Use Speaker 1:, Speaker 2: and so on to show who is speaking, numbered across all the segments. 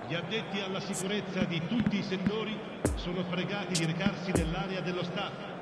Speaker 1: Gli addetti alla sicurezza di tutti i settori sono pregati di recarsi nell'area dello staff.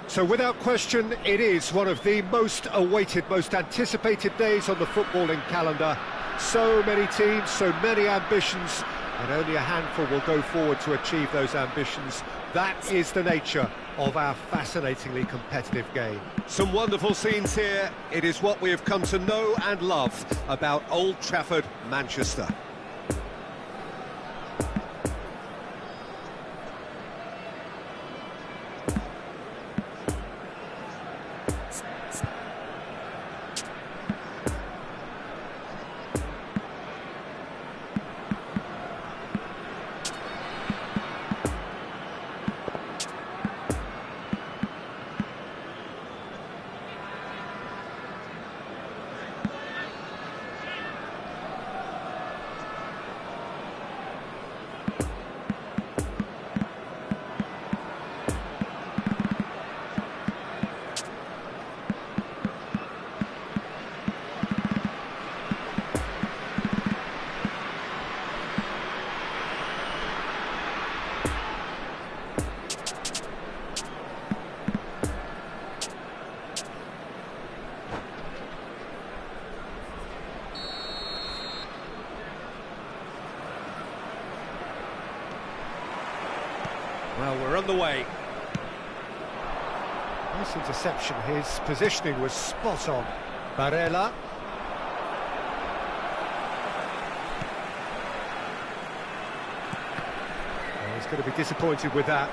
Speaker 2: So without question, it is one of the most awaited, most anticipated days on the footballing calendar. So many teams, so many ambitions, and only a handful will go forward to achieve those ambitions. That is the nature of our fascinatingly competitive game.
Speaker 3: Some wonderful scenes here. It is what we have come to know and love about Old Trafford, Manchester. Well, we're on the way.
Speaker 2: Nice interception, his positioning was spot on. Barella. Oh, he's going to be disappointed with that.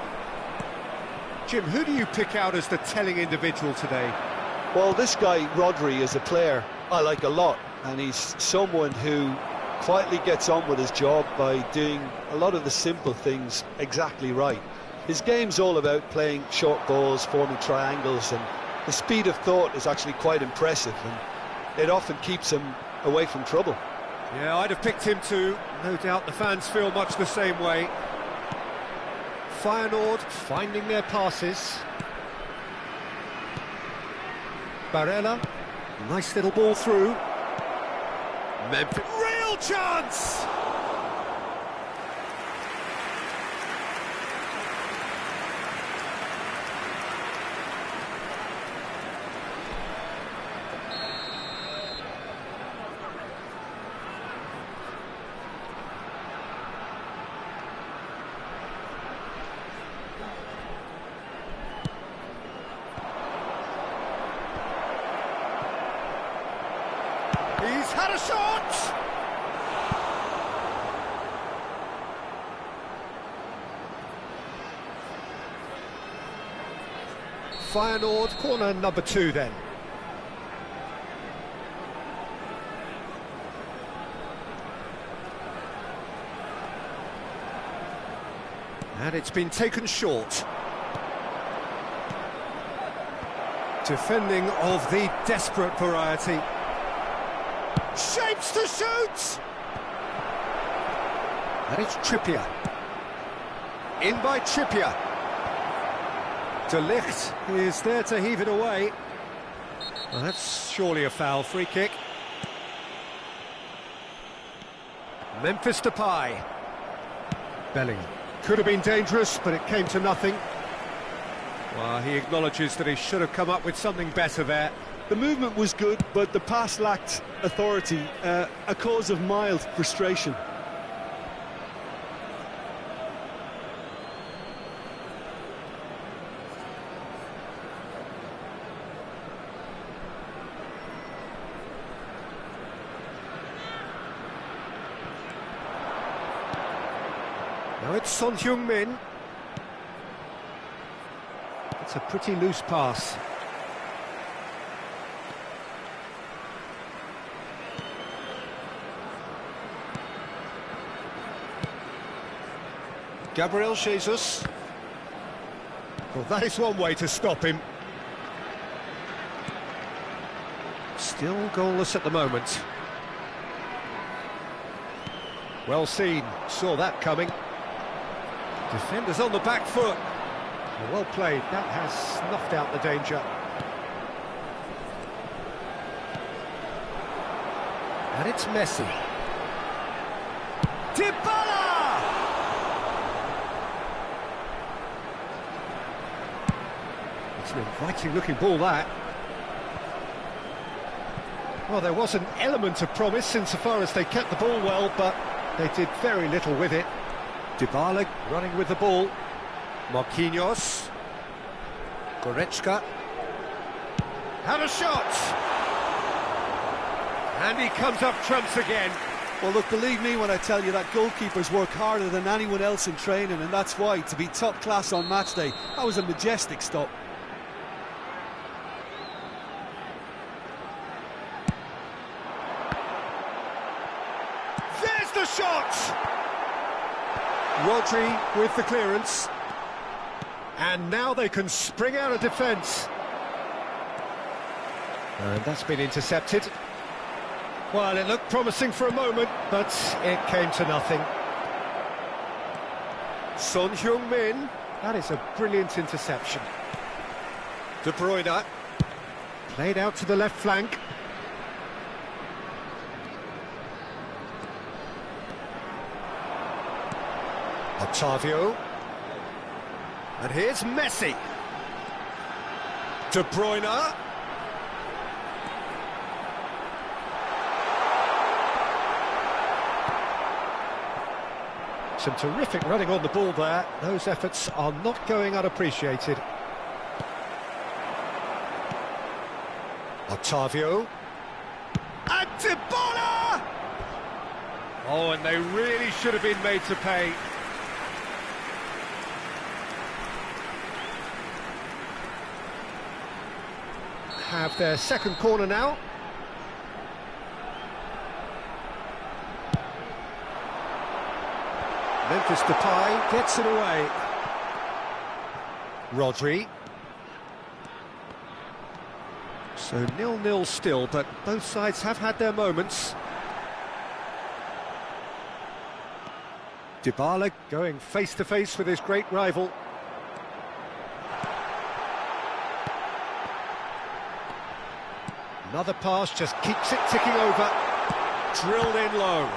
Speaker 2: Jim, who do you pick out as the telling individual today?
Speaker 4: Well, this guy, Rodri, is a player I like a lot, and he's someone who quietly gets on with his job by doing a lot of the simple things exactly right. His game's all about playing short balls, forming triangles, and the speed of thought is actually quite impressive, and it often keeps him away from trouble.
Speaker 2: Yeah, I'd have picked him too. No doubt the fans feel much the same way. Feyenoord finding their passes. Barella, nice little ball through.
Speaker 3: Memphis, real chance!
Speaker 2: Had a shot! Feyenoord, corner number 2 then. And it's been taken short. Defending of the desperate variety. Shapes to shoot! And it's Trippier. In by Trippier. De Ligt is there to heave it away. Well, that's surely a foul. Free kick. Memphis Depay. Bellingham. Could have been dangerous, but it came to nothing. Well, he acknowledges that he should have come up with something better there.
Speaker 4: The movement was good, but the pass lacked authority, a cause of mild frustration.
Speaker 2: Now it's Son Heung-min. It's a pretty loose pass. Gabriel Jesus. Well, that is one way to stop him. Still goalless at the moment. Well seen, saw that coming. Defenders on the back foot. Well played, that has snuffed out the danger. And it's Messi. Dybala! It's an inviting looking ball, that. Well, there was an element of promise insofar as they kept the ball well, but they did very little with it. Dybala running with the ball. Marquinhos. Goretzka. Had a shot! And he comes up trumps again.
Speaker 4: Well, look, believe me when I tell you that goalkeepers work harder than anyone else in training, and that's why, to be top class on match day, that was a majestic stop.
Speaker 2: There's the shot! Rodri with the clearance. And now they can spring out of defence. And that's been intercepted. Well, it looked promising for a moment, but it came to nothing. Son Heung-min. That is a brilliant interception. De Bruyne. Played out to the left flank. Otavio. And here's Messi. De Bruyne. Some terrific running on the ball there. Those efforts are not going unappreciated. Otavio. And Dybala! Oh, and they really should have been made to pay. Have their second corner now. Memphis Depay gets it away. Rodri. So 0-0 still, but both sides have had their moments. Dybala going face-to-face with his great rival. Another pass just keeps it ticking over. Drilled in low.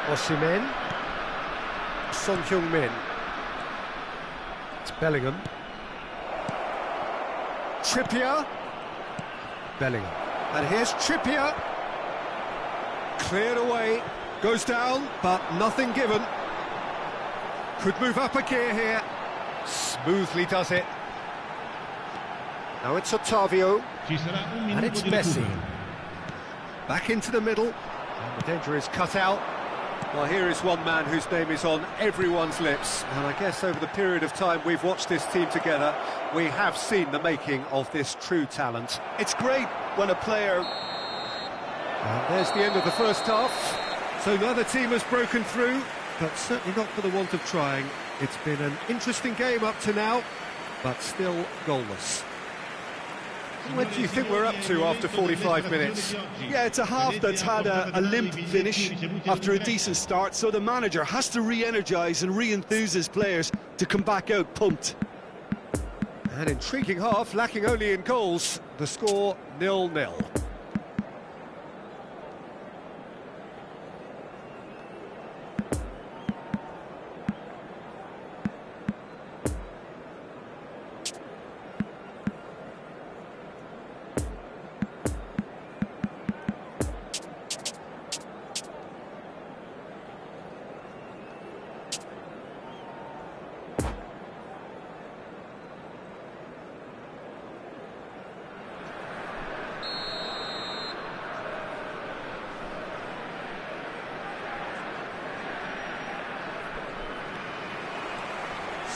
Speaker 2: Osimhen. Son Heung-min. It's Bellingham. Trippier. Bellingham.
Speaker 3: And here's Trippier. Cleared away. Goes down, but nothing given. Could move up a gear here.
Speaker 2: Smoothly does it. Now it's Ottavio. And it's Messi.
Speaker 3: Back into the middle.
Speaker 2: And the danger is cut out.
Speaker 3: Well, here is one man whose name is on everyone's lips, and I guess over the period of time we've watched this team together, we have seen the making of this true talent.
Speaker 4: It's great when a player...
Speaker 3: And there's the end of the first half. So neither team has broken through, but certainly not for the want of trying. It's been an interesting game up to now, but still goalless. What do you think we're up to after 45 minutes?
Speaker 4: Yeah, it's a half that's had a limp finish after a decent start, so the manager has to re-energise and re-enthuse his players to come back out pumped.
Speaker 3: An intriguing half, lacking only in goals. The score 0-0.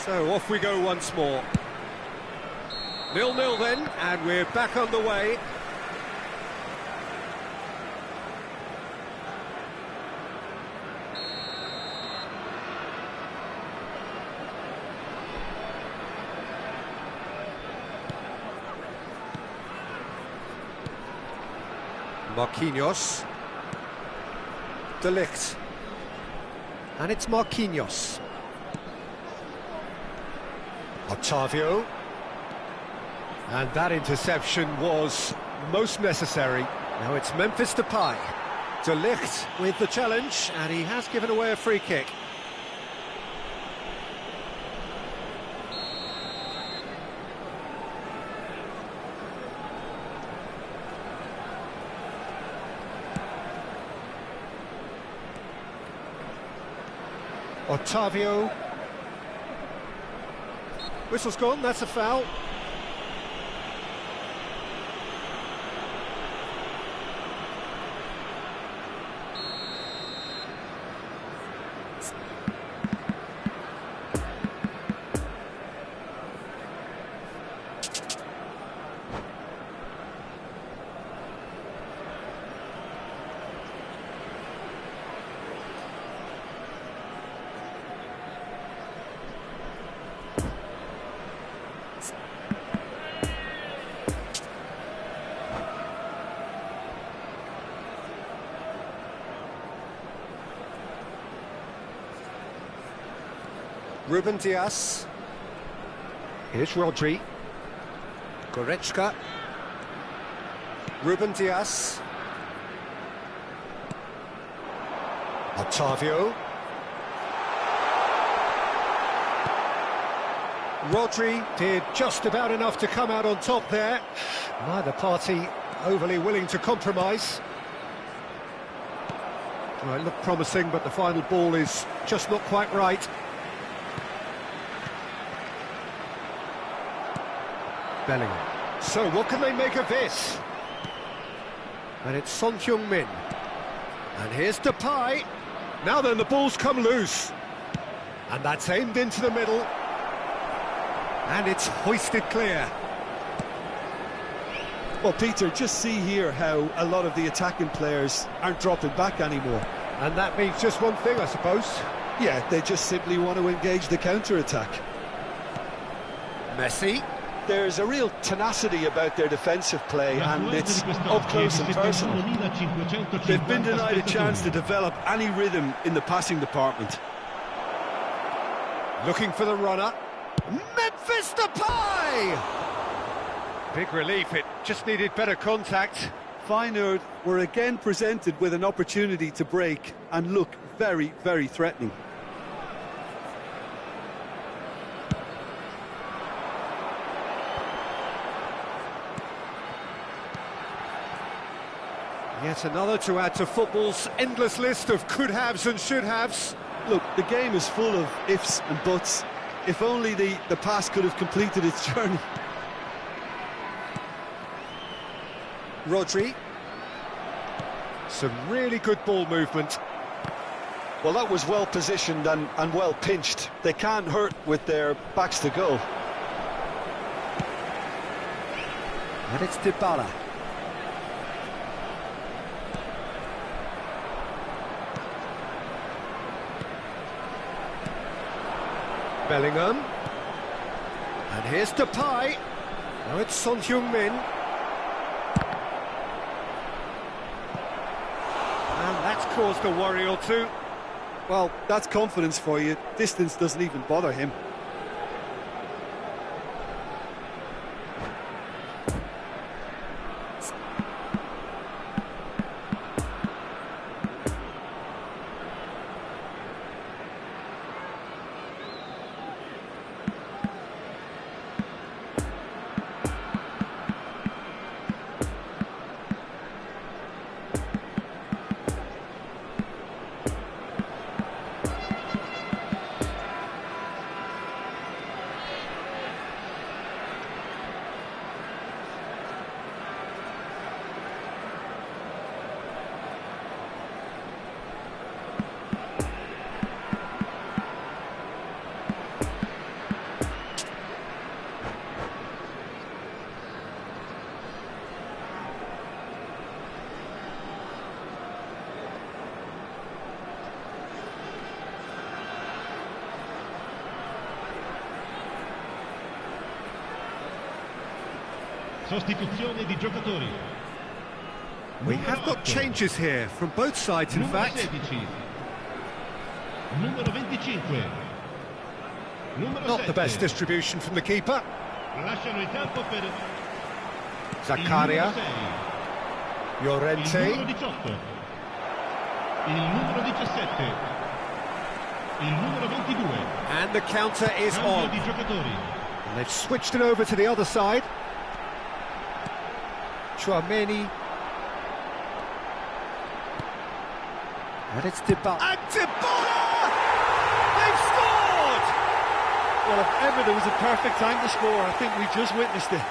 Speaker 3: So off we go once more. 0-0 then, and we're back underway. Marquinhos. De Ligt.
Speaker 2: And it's Marquinhos. Ottavio. And that interception was most necessary.
Speaker 3: Now it's Memphis Depay. De Ligt with the challenge, and he has given away a free kick.
Speaker 2: Ottavio.
Speaker 3: Whistle's gone, that's a foul.
Speaker 2: Ruben Dias. Here's Rodri. Goretzka. Ruben Dias. Ottavio. Rodri did just about enough to come out on top there. Neither party overly willing to compromise. Well, it looked promising, but the final ball is just not quite right. Bellingham. So what can they make of this? And it's Son Heung-min. And here's Depay. Now then, the ball's come loose. And that's aimed into the middle. And it's hoisted clear.
Speaker 4: Well, Peter, just see here how a lot of the attacking players aren't dropping back anymore.
Speaker 2: And that means just one thing, I suppose.
Speaker 4: Yeah, they just simply want to engage the counter-attack.
Speaker 2: Messi.
Speaker 4: There's a real tenacity about their defensive play, and it's up close and personal. They've been denied a chance to develop any rhythm in the passing department.
Speaker 2: Looking for the runner. Memphis Depay! Big relief, it just needed better contact.
Speaker 4: Feyenoord were again presented with an opportunity to break and look very, very threatening.
Speaker 3: Yet another to add to football's endless list of could-haves and should-haves.
Speaker 4: Look, the game is full of ifs and buts. If only the pass could have completed its journey.
Speaker 3: Rodri. Some really good ball movement.
Speaker 4: Well, that was well positioned and well pinched. They can't hurt with their backs to goal.
Speaker 3: And it's Dybala. Bellingham. And here's Depay. Now it's Son Heung-min. And that's caused a worry or two.
Speaker 4: Well, that's confidence for you. Distance doesn't even bother him.
Speaker 1: Sostituzione di giocatori.
Speaker 3: We have got changes here from both sides, in
Speaker 1: Numero
Speaker 3: fact.
Speaker 1: 16. Numero 25. Numero
Speaker 3: Not the
Speaker 1: 7.
Speaker 3: best distribution from the keeper.
Speaker 1: Lasciano il campo per il
Speaker 3: Zakaria.
Speaker 1: numero 6. Il
Speaker 3: Llorente.
Speaker 1: numero 18. Il numero 17. Il numero 22.
Speaker 3: And the counter is
Speaker 1: Cambio
Speaker 3: on.
Speaker 1: di giocatori.
Speaker 3: And they've switched it over to the other side. Chouameni. And it's Dybala. And Dybala! They've scored!
Speaker 5: Well, if ever there was a perfect time to score, I think we just witnessed it.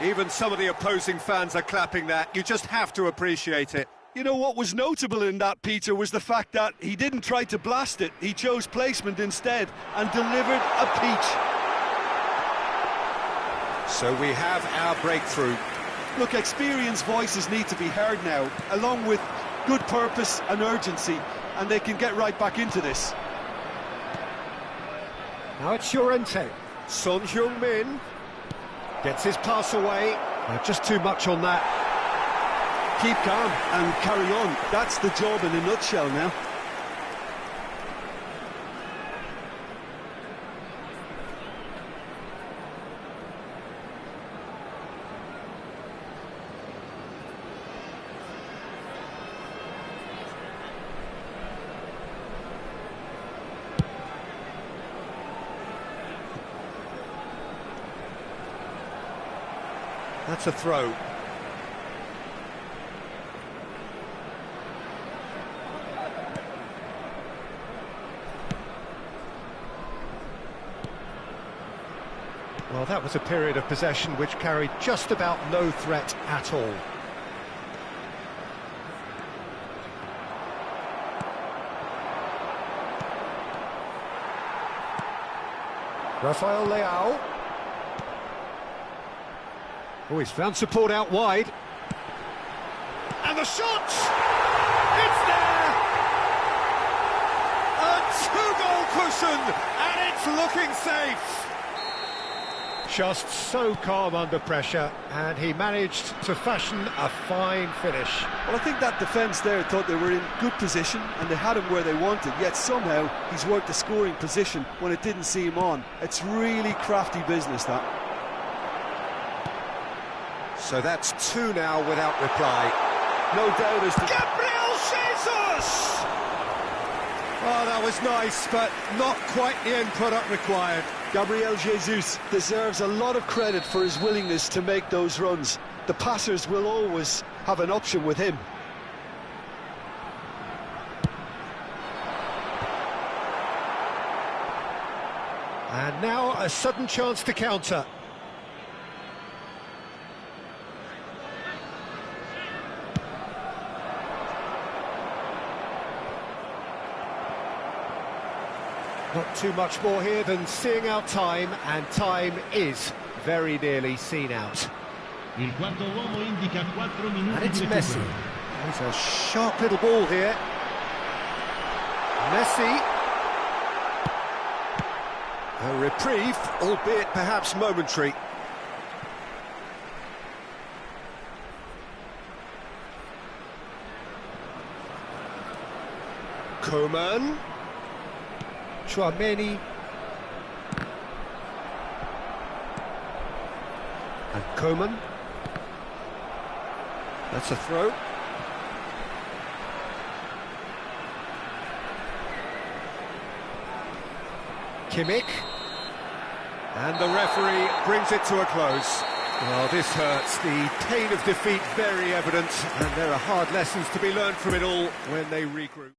Speaker 3: Even some of the opposing fans are clapping that. You just have to appreciate it.
Speaker 4: You know what was notable in that, Peter, was the fact that he didn't try to blast it. He chose placement instead and delivered a peach.
Speaker 3: So we have our breakthrough.
Speaker 4: Look, experienced voices need to be heard now, along with good purpose and urgency, and they can get right back into this.
Speaker 3: Now it's Llorente. Son Heung-min gets his pass away. Just too much on that.
Speaker 4: Keep calm and carry on. That's the job in a nutshell now.
Speaker 3: That's a throw. Well, that was a period of possession which carried just about no threat at all. Rafael Leao. Oh, he's found support out wide. And the shot! It's there! A two-goal cushion, and it's looking safe. Just so calm under pressure, and he managed to fashion a fine finish.
Speaker 4: Well, I think that defence there thought they were in good position and they had him where they wanted, yet somehow he's worked the scoring position when it didn't see him on. It's really crafty business, that.
Speaker 3: So that's two now without reply.
Speaker 4: No doubt as to...
Speaker 3: Gabriel Jesus! Oh, that was nice, but not quite the end product required.
Speaker 4: Gabriel Jesus deserves a lot of credit for his willingness to make those runs. the passers will always have an option with him.
Speaker 2: And now a sudden chance to counter. Not too much more here than seeing out time, and time is very nearly seen out.
Speaker 1: Il quarto uomo indica 4 minuti
Speaker 2: And it's
Speaker 1: di
Speaker 2: Messi.
Speaker 1: recupero.
Speaker 2: There's a sharp little ball here. Messi. A reprieve, albeit perhaps momentary. Coman. Chouameni. And Coman. That's a throw. Kimmich. And the referee brings it to a close. Well, this hurts. The pain of defeat very evident, and there are hard lessons to be learned from it all when they regroup.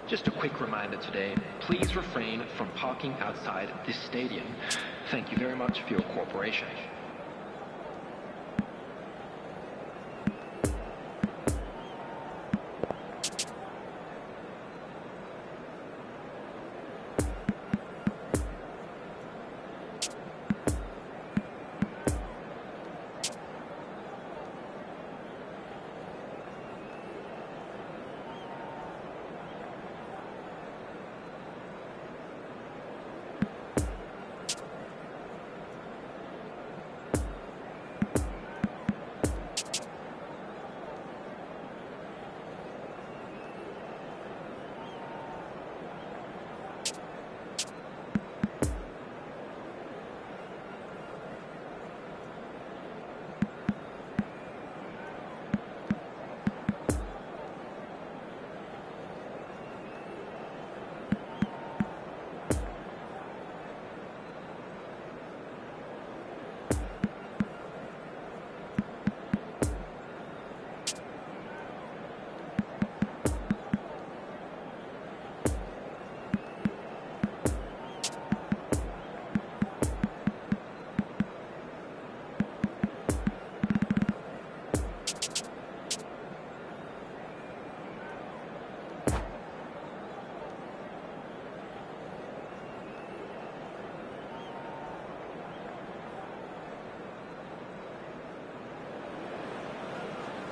Speaker 6: Just a quick reminder today, please refrain from parking outside this stadium. Thank you very much for your cooperation.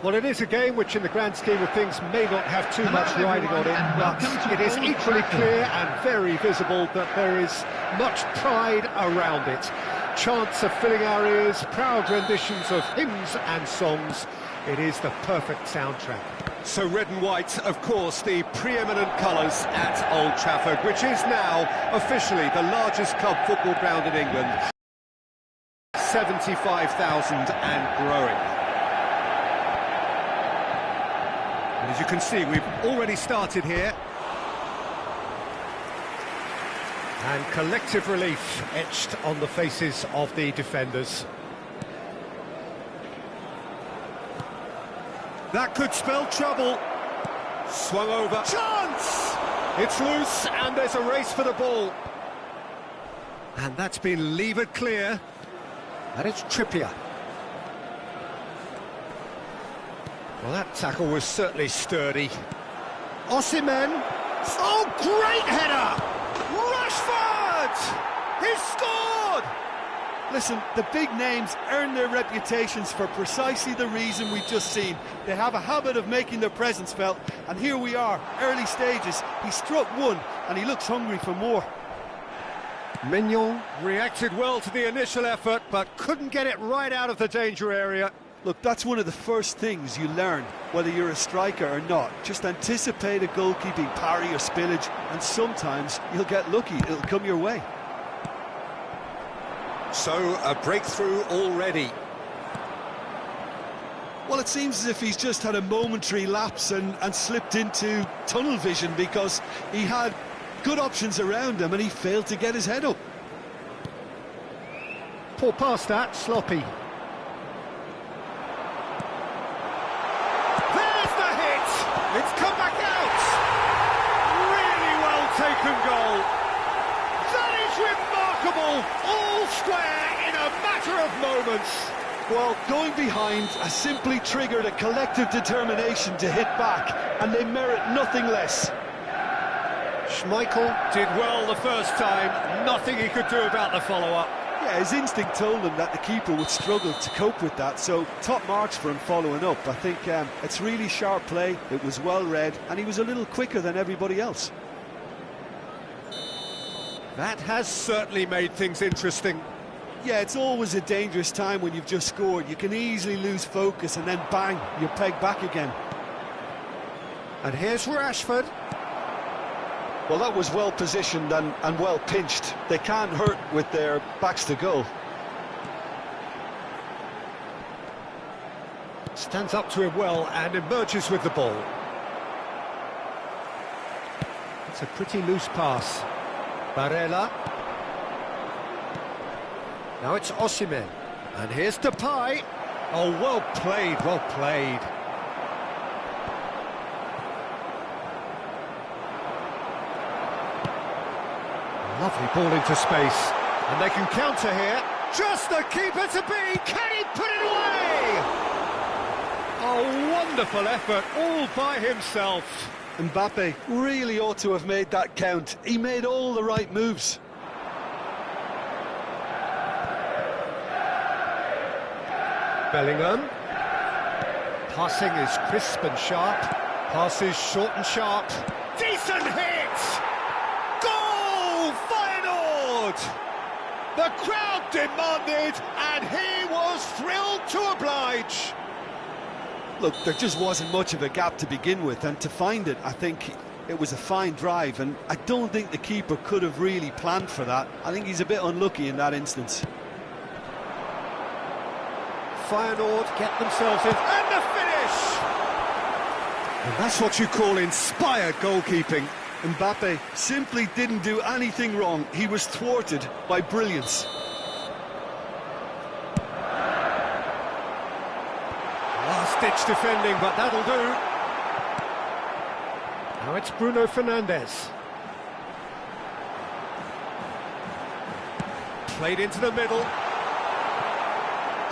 Speaker 2: Well, it is a game which in the grand scheme of things may not have too much riding on it, but it is equally clear and very visible that there is much pride around it. Chants are filling our ears, proud renditions of hymns and songs. It is the perfect soundtrack.
Speaker 3: So red and white, of course, the preeminent colours at Old Trafford, which is now officially the largest club football ground in England. 75,000 and growing. And as you can see, we've already started here.
Speaker 2: And collective relief etched on the faces of the defenders.
Speaker 3: That could spell trouble. Swung over. Chance!
Speaker 2: It's loose and there's a race for the ball.
Speaker 3: And that's been levered clear.
Speaker 2: And it's Trippier. Well, that tackle was certainly sturdy. Osimhen.
Speaker 3: Oh, great header! Rashford! He's scored!
Speaker 5: Listen, the big names earn their reputations for precisely the reason we've just seen. They have a habit of making their presence felt, and here we are, early stages. He struck one, and he looks hungry for more.
Speaker 2: Mignon
Speaker 3: Reacted well to the initial effort, but couldn't get it right out of the danger area.
Speaker 5: Look, that's one of the first things you learn, whether you're a striker or not. Just anticipate a goalkeeping parry or spillage, and sometimes you'll get lucky, it'll come your way.
Speaker 3: So, a breakthrough already.
Speaker 5: Well, it seems as if he's just had a momentary lapse and slipped into tunnel vision, because he had good options around him and he failed to get his head up.
Speaker 2: Poor pass that, sloppy.
Speaker 3: There's the hit! It's come back out! Really well taken goal. That is remarkable! All square in a matter of moments.
Speaker 5: Well, going behind has simply triggered a collective determination to hit back, and they merit nothing less.
Speaker 2: Schmeichel
Speaker 3: Did well the first time, nothing he could do about the follow-up.
Speaker 5: Yeah, his instinct told him that the keeper would struggle to cope with that, so top marks for him following up. I think it's really sharp play, it was well read, and he was a little quicker than everybody else.
Speaker 3: That has certainly made things interesting.
Speaker 5: Yeah, it's always a dangerous time when you've just scored. You can easily lose focus and then bang, you're pegged back again.
Speaker 2: And here's Rashford.
Speaker 4: Well, that was well positioned and well pinched. They can't hurt with their backs to goal.
Speaker 2: Stands up to him well and emerges with the ball. It's a pretty loose pass. Barella. Now it's Osimhen. And here's Depay. Oh, well played, well played. Lovely ball into space. And they can counter here. Just the keeper to beat. Can he put it away? A wonderful effort all by himself.
Speaker 5: Mbappe really ought to have made that count. He made all the right moves.
Speaker 2: Bellingham. Passing is crisp and sharp. Passes short and sharp. Decent hit! Goal! Feyenoord! The crowd demanded, and he was thrilled to oblige.
Speaker 5: Look, there just wasn't much of a gap to begin with, and to find it, I think it was a fine drive, and I don't think the keeper could have really planned for that. I think he's a bit unlucky in that instance.
Speaker 2: Feyenoord get themselves in, and the finish!
Speaker 5: And that's what you call inspired goalkeeping. Mbappe simply didn't do anything wrong. He was thwarted by brilliance.
Speaker 2: Last-ditch defending, but that'll do. Now it's Bruno Fernandes. Played into the middle.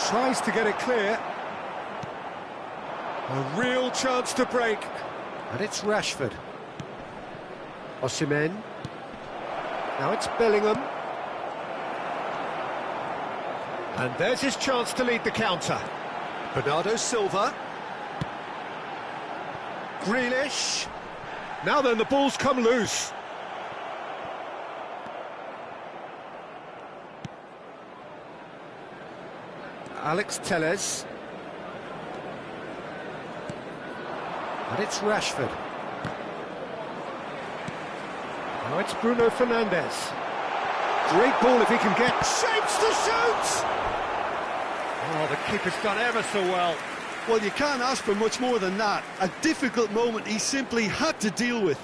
Speaker 2: Tries to get it clear. A real chance to break. And it's Rashford. Osimhen. Now it's Bellingham. And there's his chance to lead the counter. Bernardo Silva. Grealish. Now then, the ball's come loose. Alex Telles. And it's Rashford. Now it's Bruno Fernandes. Great ball if he can get shapes to shoot! Oh, the keeper's done ever so well.
Speaker 5: Well, you can't ask for much more than that. A difficult moment he simply had to deal with.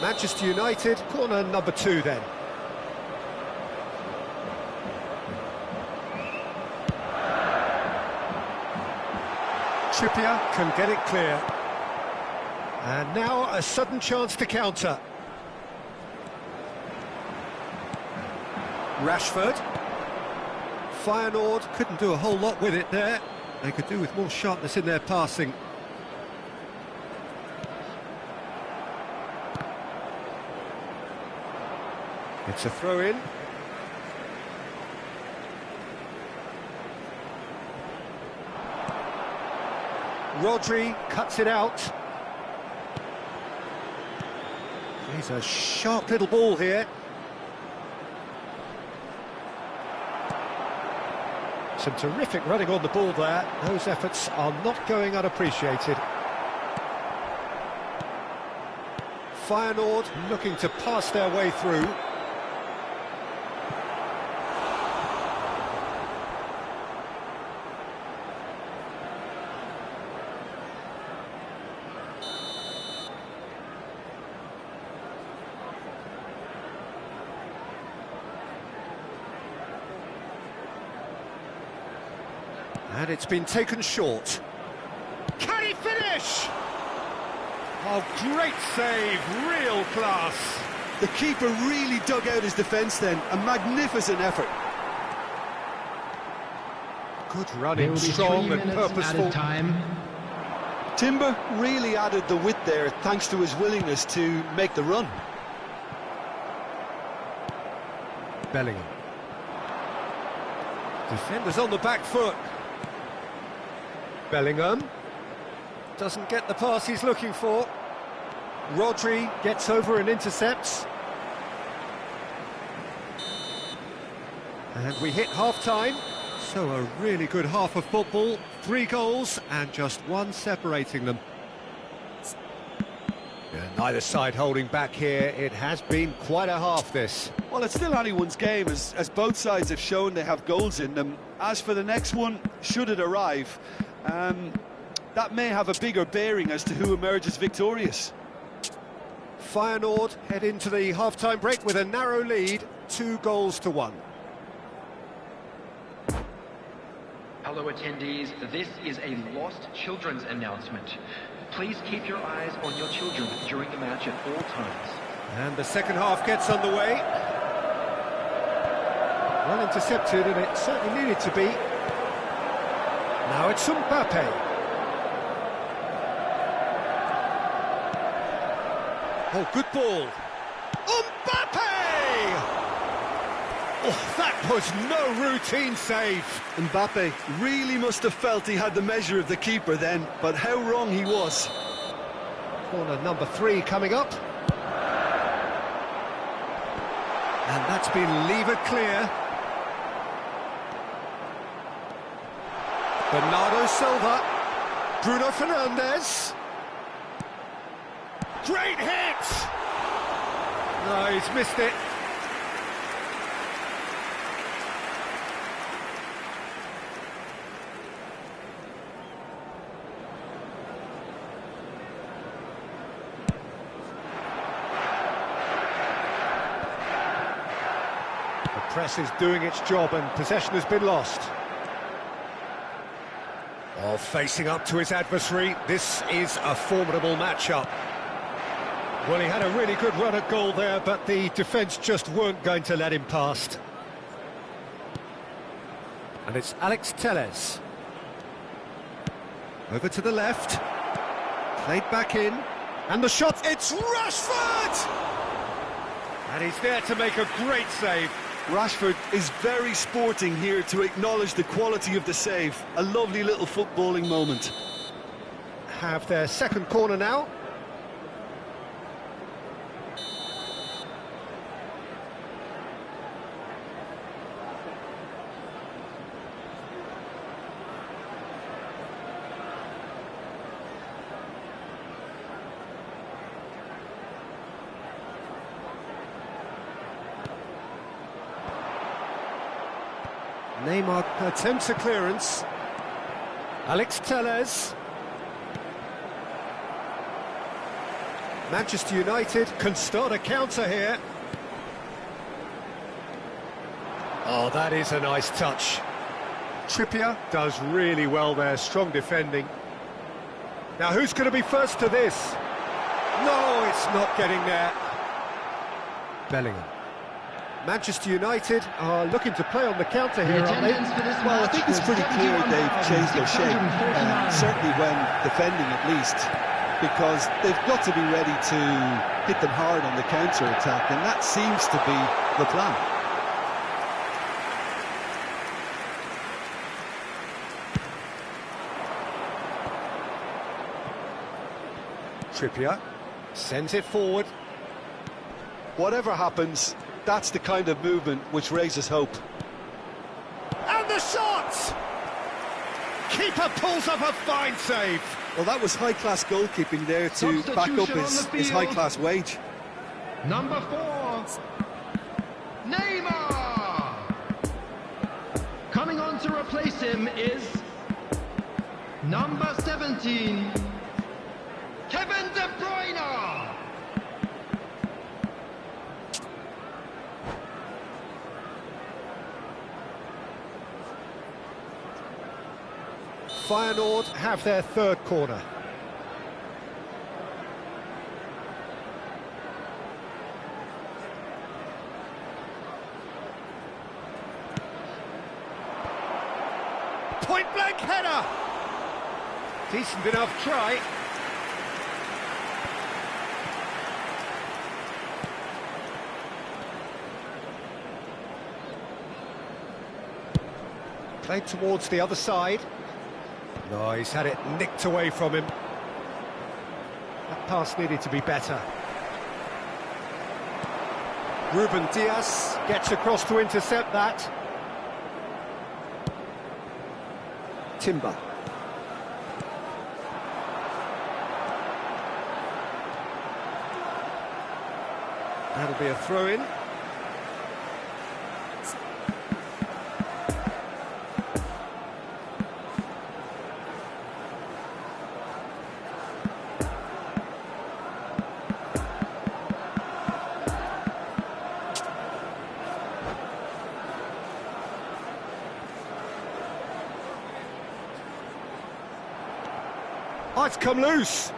Speaker 2: Manchester United, corner number 2 then. Trippier can get it clear. And now a sudden chance to counter. Rashford. Feyenoord couldn't do a whole lot with it there. They could do with more sharpness in their passing. It's a throw-in. Rodri cuts it out. He's a sharp little ball here. Some terrific running on the ball there. Those efforts are not going unappreciated. Feyenoord looking to pass their way through. And it's been taken short. Can he finish? Oh, great save, real class.
Speaker 5: The keeper really dug out his defence then, a magnificent effort.
Speaker 2: Good running, strong and purposeful.
Speaker 5: Timber really added the width there thanks to his willingness to make the run.
Speaker 2: Bellingham. Defenders on the back foot. Bellingham. doesn't get the pass he's looking for. Rodri gets over and intercepts. And we hit half-time. So a really good half of football. 3 goals and just 1 separating them. Neither side holding back here. It has been quite a half, this.
Speaker 5: Well, it's still anyone's game, as both sides have shown they have goals in them. As for the next one, should it arrive, that may have a bigger bearing as to who emerges victorious.
Speaker 2: Feyenoord head into the half-time break with a narrow lead, 2 goals to 1.
Speaker 6: Hello attendees, this is a lost children's announcement. Please keep your eyes on your children during the match at all times.
Speaker 2: And the second half gets underway. Well intercepted, and it certainly needed to be. Now it's Mbappe. Oh, good ball. Mbappe! Oh, that was no routine save.
Speaker 5: Mbappe really must have felt he had the measure of the keeper then, but how wrong he was.
Speaker 2: Corner number 3 coming up. And that's been levered clear. Bernardo Silva. Bruno Fernandes. Great hit! No, he's missed it. The press is doing its job and possession has been lost. Oh, facing up to his adversary, this is a formidable matchup. Well, he had a really good run at goal there, but the defence just weren't going to let him past. And it's Alex Telles. Over to the left. Played back in. And the shot, it's Rashford! And he's there to make a great save.
Speaker 5: Rashford is very sporting here to acknowledge the quality of the save. A lovely little footballing moment.
Speaker 2: Have their second corner now. Neymar attempts a clearance. Alex Telles. Manchester United can start a counter here. Oh, that is a nice touch. Trippier does really well there, strong defending. Now, who's going to be first to this? No, it's not getting there. Bellingham. Manchester United are looking to play on the counter here, aren't they?
Speaker 5: Well, I think it's pretty clear they've changed their shape, certainly when defending at least, because they've got to be ready to hit them hard on the counter-attack, and that seems to be the plan.
Speaker 2: Trippier sends it forward.
Speaker 5: Whatever happens, that's the kind of movement which raises hope.
Speaker 2: And the shot! Keeper pulls up a fine save.
Speaker 5: Well, that was high-class goalkeeping there to back up his high-class wage.
Speaker 6: Number 4, Neymar! Coming on to replace him is number 17, Kevin De Bruyne!
Speaker 2: Feyenoord have their third corner. Point-blank header! Decent enough try. Played towards the other side. No, he's had it nicked away from him. pass needed to be better. Ruben Diaz gets across to intercept that. Timber. That'll be a throw-in. Oh, it's come loose.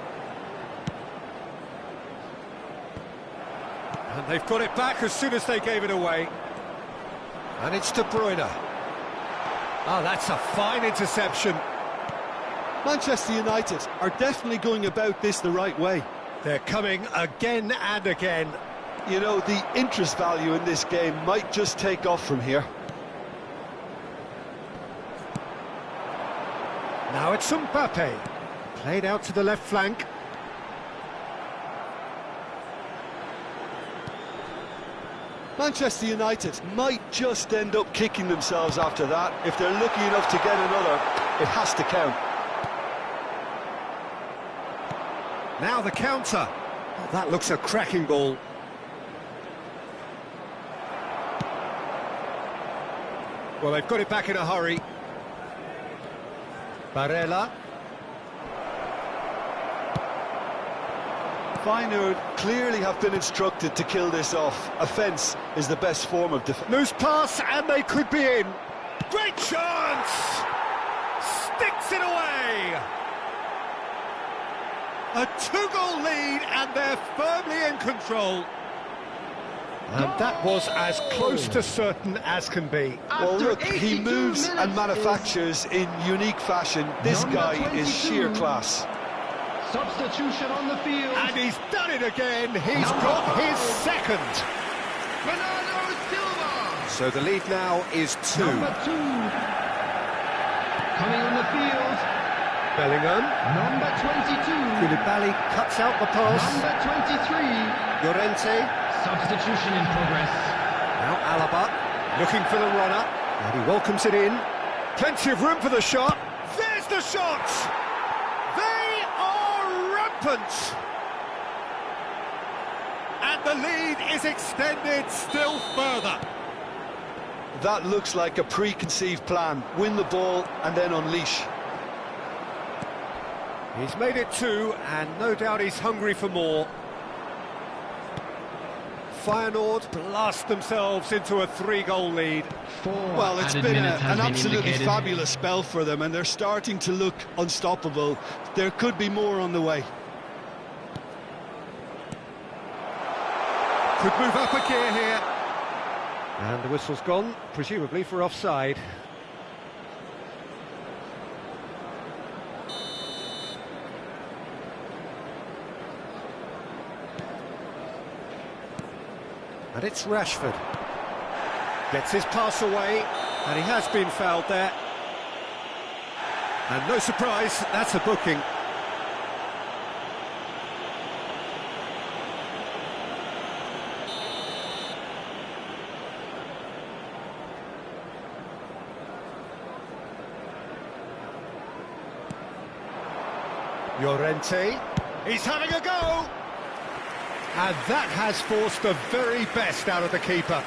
Speaker 2: And they've got it back as soon as they gave it away. And it's De Bruyne. Oh, that's a fine interception.
Speaker 5: Manchester United are definitely going about this the right way.
Speaker 2: They're coming again and again.
Speaker 4: You know, the interest value in this game might just take off from here.
Speaker 2: Now it's Mbappe. Played out to the left flank.
Speaker 4: Manchester United might just end up kicking themselves after that. If they're lucky enough to get another, it has to count.
Speaker 2: Now the counter. Oh, that looks a cracking ball. Well, they've got it back in a hurry. Barella.
Speaker 4: Feyenoord clearly have been instructed to kill this off. Offence is the best form of defence.
Speaker 2: Loose pass, and they could be in. Great chance! Sticks it away! A two-goal lead, and they're firmly in control. And that was as close to certain as can be.
Speaker 4: Well, look, he moves and manufactures in unique fashion. This guy is sheer class.
Speaker 1: Substitution on the field.
Speaker 2: And he's done it again. He's got his second.
Speaker 1: Bernardo Silva.
Speaker 2: So the lead now is 2.
Speaker 1: Number 2. Coming on the field.
Speaker 2: Bellingham.
Speaker 1: Number 22.
Speaker 2: Koulibaly cuts out the pass.
Speaker 1: Number 23.
Speaker 2: Llorente.
Speaker 1: Substitution in progress.
Speaker 2: Now Alaba looking for the runner. And he welcomes it in. Plenty of room for the shot. There's the shot. They are rampant. And the lead is extended still further.
Speaker 4: That looks like a preconceived plan. Win the ball and then unleash.
Speaker 2: He's made it 2, and no doubt he's hungry for more. Feyenoord blast themselves into a 3-goal lead.
Speaker 5: Well, it's been an absolutely fabulous spell for them, and they're starting to look unstoppable. There could be more on the way.
Speaker 2: Could move up a gear here. And the whistle's gone, presumably for offside. And it's Rashford. Gets his pass away, and he has been fouled there. And no surprise, that's a booking. Llorente, he's having a go! And that has forced the very best out of the keeper.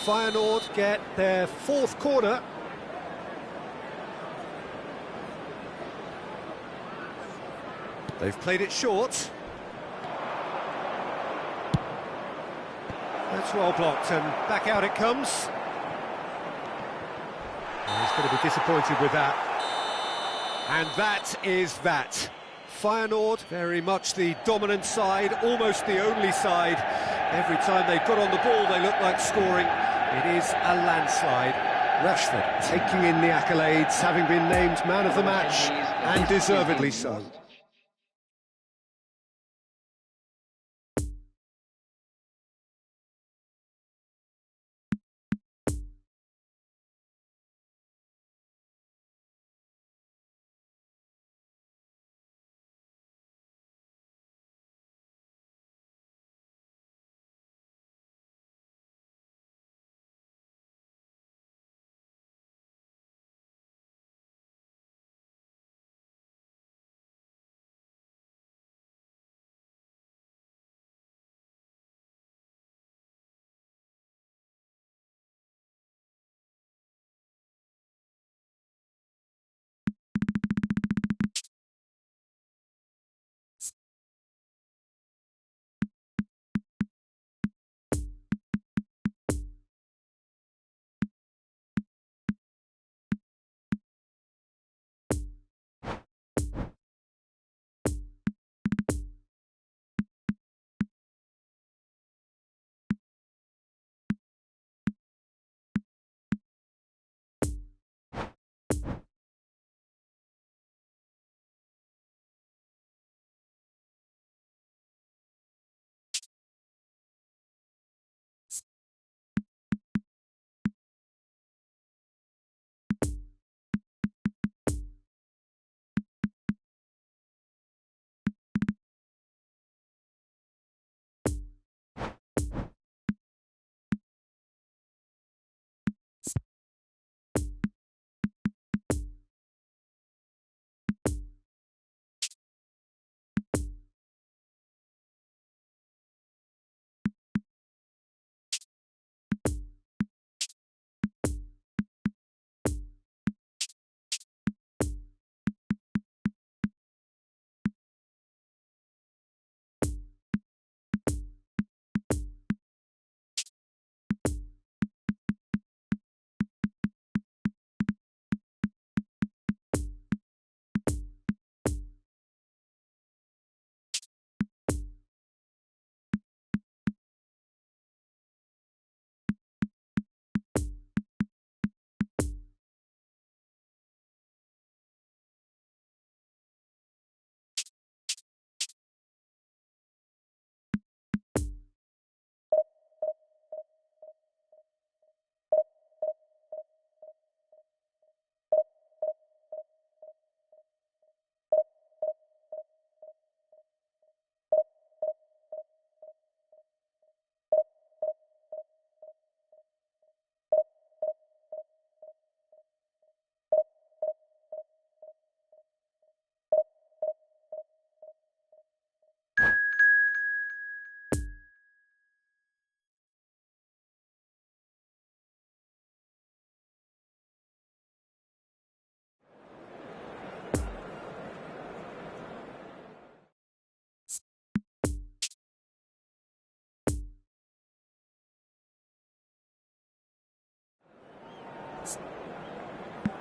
Speaker 2: Feyenoord get their 4th corner. They've played it short. That's well blocked, and back out it comes. He's going to be disappointed with that. And that is that. Feyenoord, very much the dominant side, almost the only side. Every time they've got on the ball, they look like scoring. It is a landslide. Rashford taking in the accolades, having been named man of the match, and deservedly so.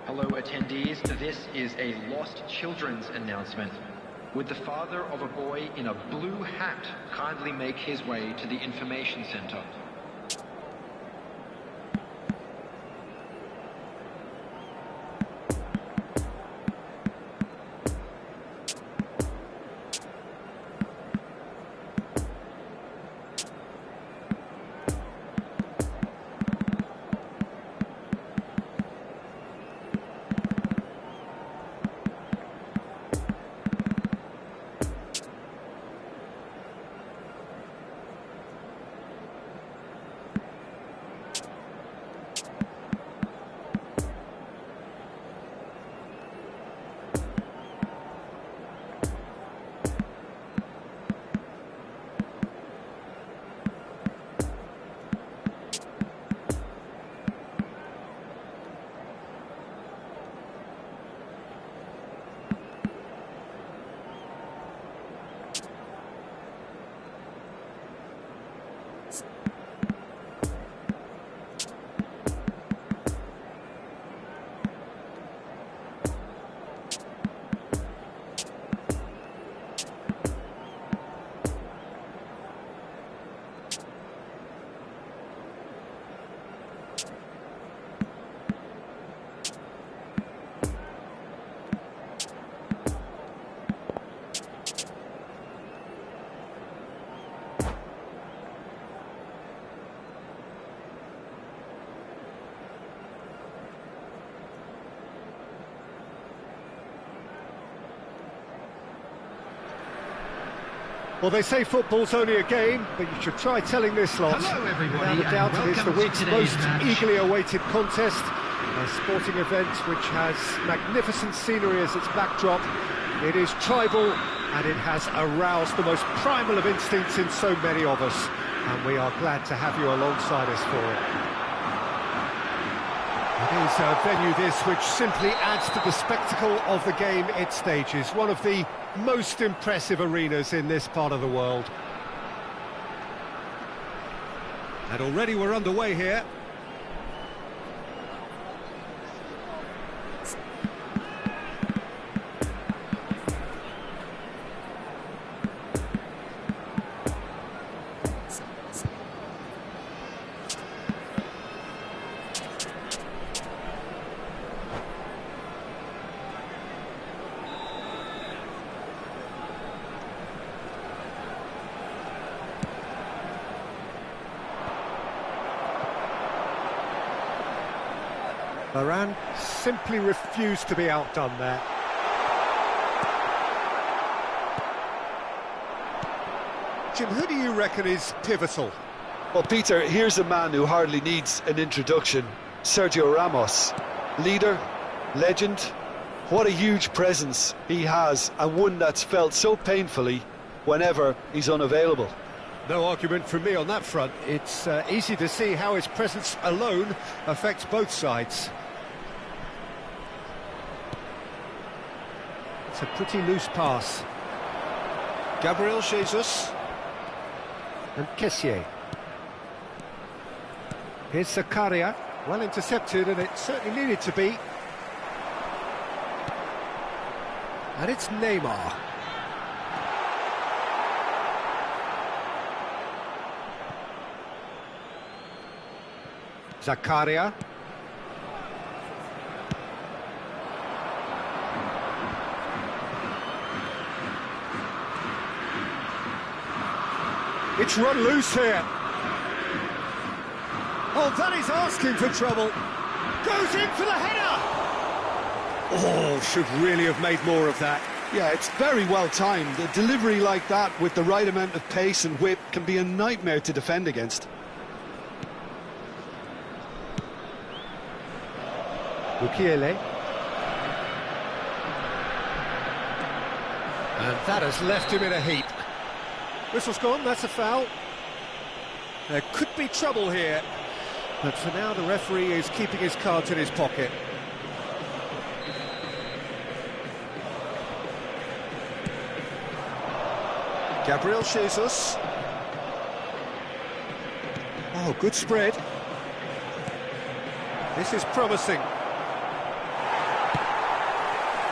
Speaker 6: Hello attendees, this is a lost children's announcement. Would the father of a boy in a blue hat kindly make his way to the information center?
Speaker 2: Well, they say football's only a game, but you should try telling this lot.
Speaker 7: Hello, everybody,
Speaker 2: Without a doubt,
Speaker 7: and
Speaker 2: it is the
Speaker 7: welcome to
Speaker 2: week's
Speaker 7: today's
Speaker 2: most
Speaker 7: match.
Speaker 2: eagerly awaited contest. A sporting event which has magnificent scenery as its backdrop. It is tribal, and it has aroused the most primal of instincts in so many of us. And we are glad to have you alongside us for it. It is a venue this which simply adds to the spectacle of the game it stages. One of the most impressive arenas in this part of the world.
Speaker 3: And already we're underway here.
Speaker 2: Varane simply refused to be outdone there. Jim, who do you reckon is pivotal?
Speaker 4: Well, Peter, here's a man who hardly needs an introduction. Sergio Ramos. Leader, legend. What a huge presence he has, and one that's felt so painfully whenever he's unavailable.
Speaker 2: No argument from me on that front. It's easy to see how his presence alone affects both sides. It's a pretty loose pass.
Speaker 3: Gabriel Jesus.
Speaker 2: And Kessié. Here's Zakaria. Well intercepted, and it certainly needed to be. And it's Neymar. Zakaria. It's run loose here. Oh, that is asking for trouble. Goes in for the header. Oh, should really have made more of that.
Speaker 5: Yeah, it's very well timed. A delivery like that with the right amount of pace and whip can be a nightmare to defend against.
Speaker 2: Mukiele. And that has left him in a heap. Whistle's gone, that's a foul. There could be trouble here, but for now the referee is keeping his cards in his pocket.
Speaker 3: Gabriel Jesus.
Speaker 2: Oh, good spread. This is promising.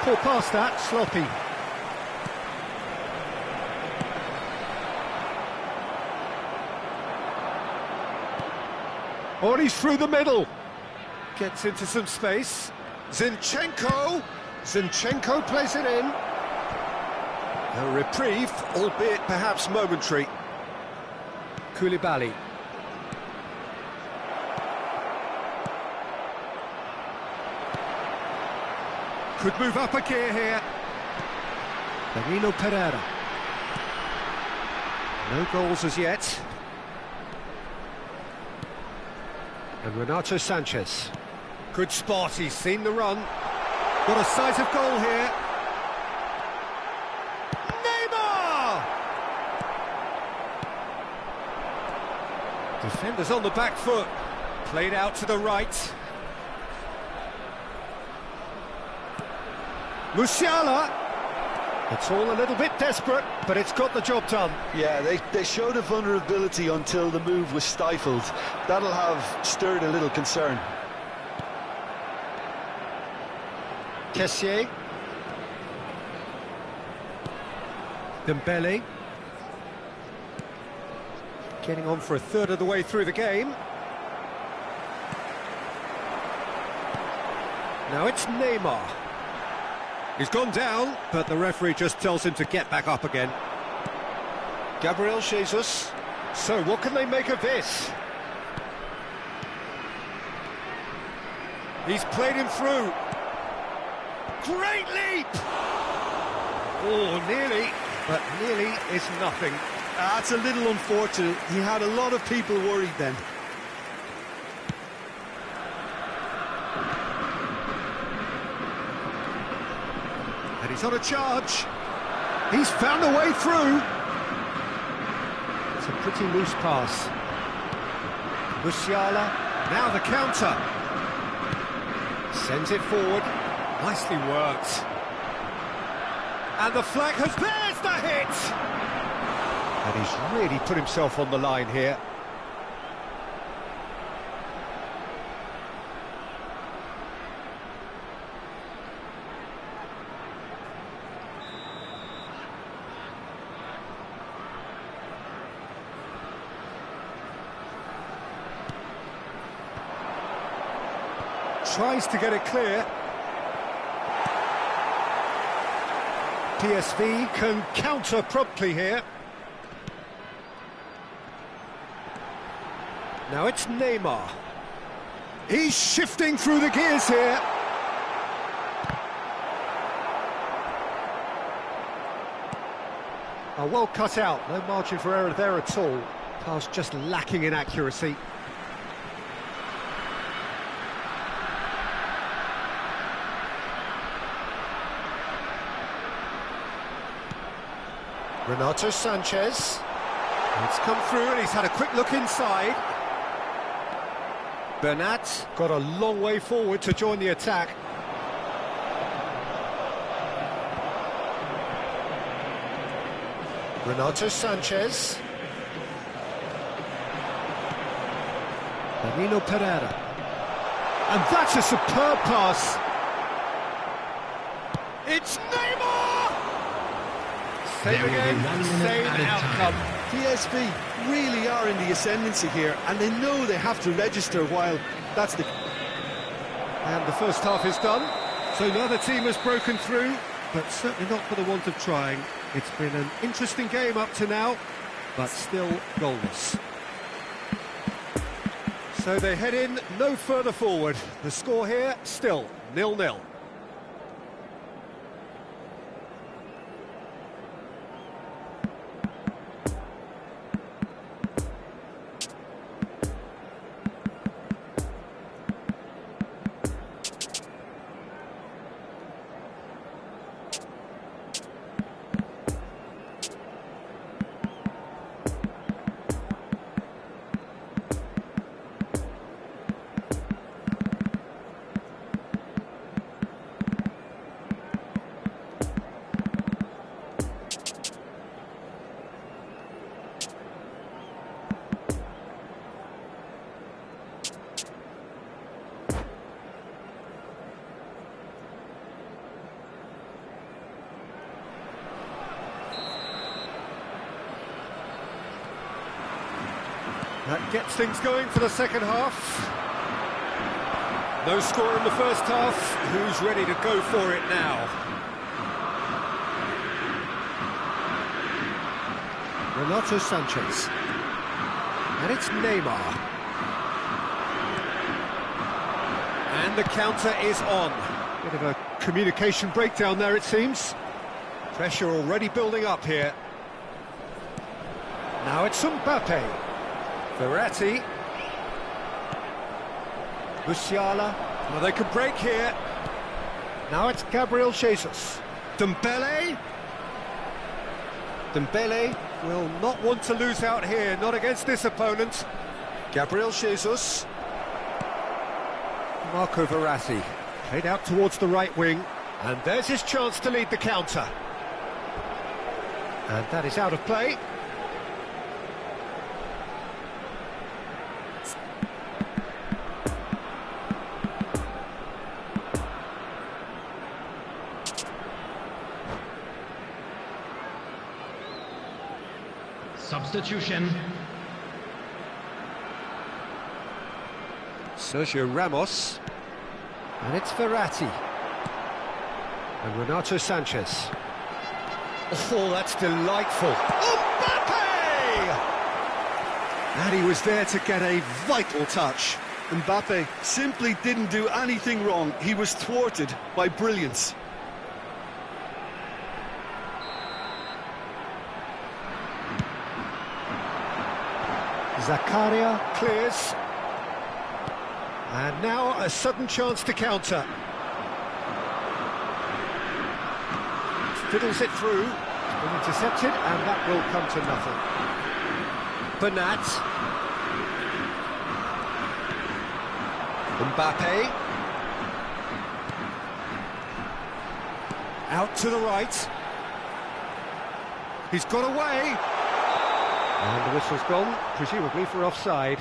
Speaker 2: Poor pass that, sloppy. Oh, he's through the middle. Gets into some space. Zinchenko plays it in. A reprieve, albeit perhaps momentary. Koulibaly. Could move up a gear here. Danilo Pereira. No goals as yet. And Renato Sanchez. Good spot, he's seen the run. Got a sight of goal here. Neymar! Defenders on the back foot. Played out to the right. Musiala. It's all a little bit desperate, but it's got the job done.
Speaker 4: Yeah, they showed a vulnerability until the move was stifled. That'll have stirred a little concern.
Speaker 2: Kessié. Dembele. Getting on for a third of the way through the game. Now it's Neymar. He's gone down, but the referee just tells him to get back up again. Gabriel Jesus. So what can they make of this? He's played him through. Great leap! Oh, nearly, but nearly is nothing.
Speaker 5: That's a little unfortunate. He had a lot of people worried then.
Speaker 2: And he's on a charge. He's found a way through. It's a pretty loose pass. Musiala, now the counter. Sends it forward. Nicely worked. And the flag has... There's the hit! And he's really put himself on the line here. Tries to get it clear. PSV can counter promptly here. Now it's Neymar. He's shifting through the gears here. Oh, well cut out, no margin for error there at all. Pass just lacking in accuracy. Renato Sanchez. It's come through and he's had a quick look inside. Bernat got a long way forward to join the attack. Renato Sanchez. Danilo Pereira. And that's a superb pass. It's Neymar! Same again, same outcome.
Speaker 5: PSV really are in the ascendancy here, and they know they have to register while that's the...
Speaker 2: And the first half is done. So neither team has broken through, but certainly not for the want of trying. It's been an interesting game up to now, but still goalless. So they head in no further forward. The score here, still 0-0.
Speaker 3: That gets things going for the second half. No score in the first half. Who's ready to go for it now? Renato Sanchez. And it's Neymar. And the counter is on. Bit of a communication breakdown there, it seems. Pressure already building up here. Now it's Mbappe. Verratti. Musiala. Well, they could break here. Now it's Gabriel Jesus. Dembele. Dembele will not want to lose out here, not against this opponent. Gabriel Jesus. Marco Verratti. Played out towards the right wing. And there's his chance to lead the counter. And that is out of play.
Speaker 6: Substitution.
Speaker 3: Sergio Ramos. And it's Verratti. And Renato Sanchez. Oh, that's delightful. Mbappe! And he was there to get a vital touch.
Speaker 5: Mbappe simply didn't do anything wrong. He was thwarted by brilliance.
Speaker 3: Zakaria clears. And now a sudden chance to counter. Fiddles it through. It's been intercepted, and that will come to nothing. Bernat. Mbappe. Out to the right. He's got away. And the whistle's gone, presumably for offside.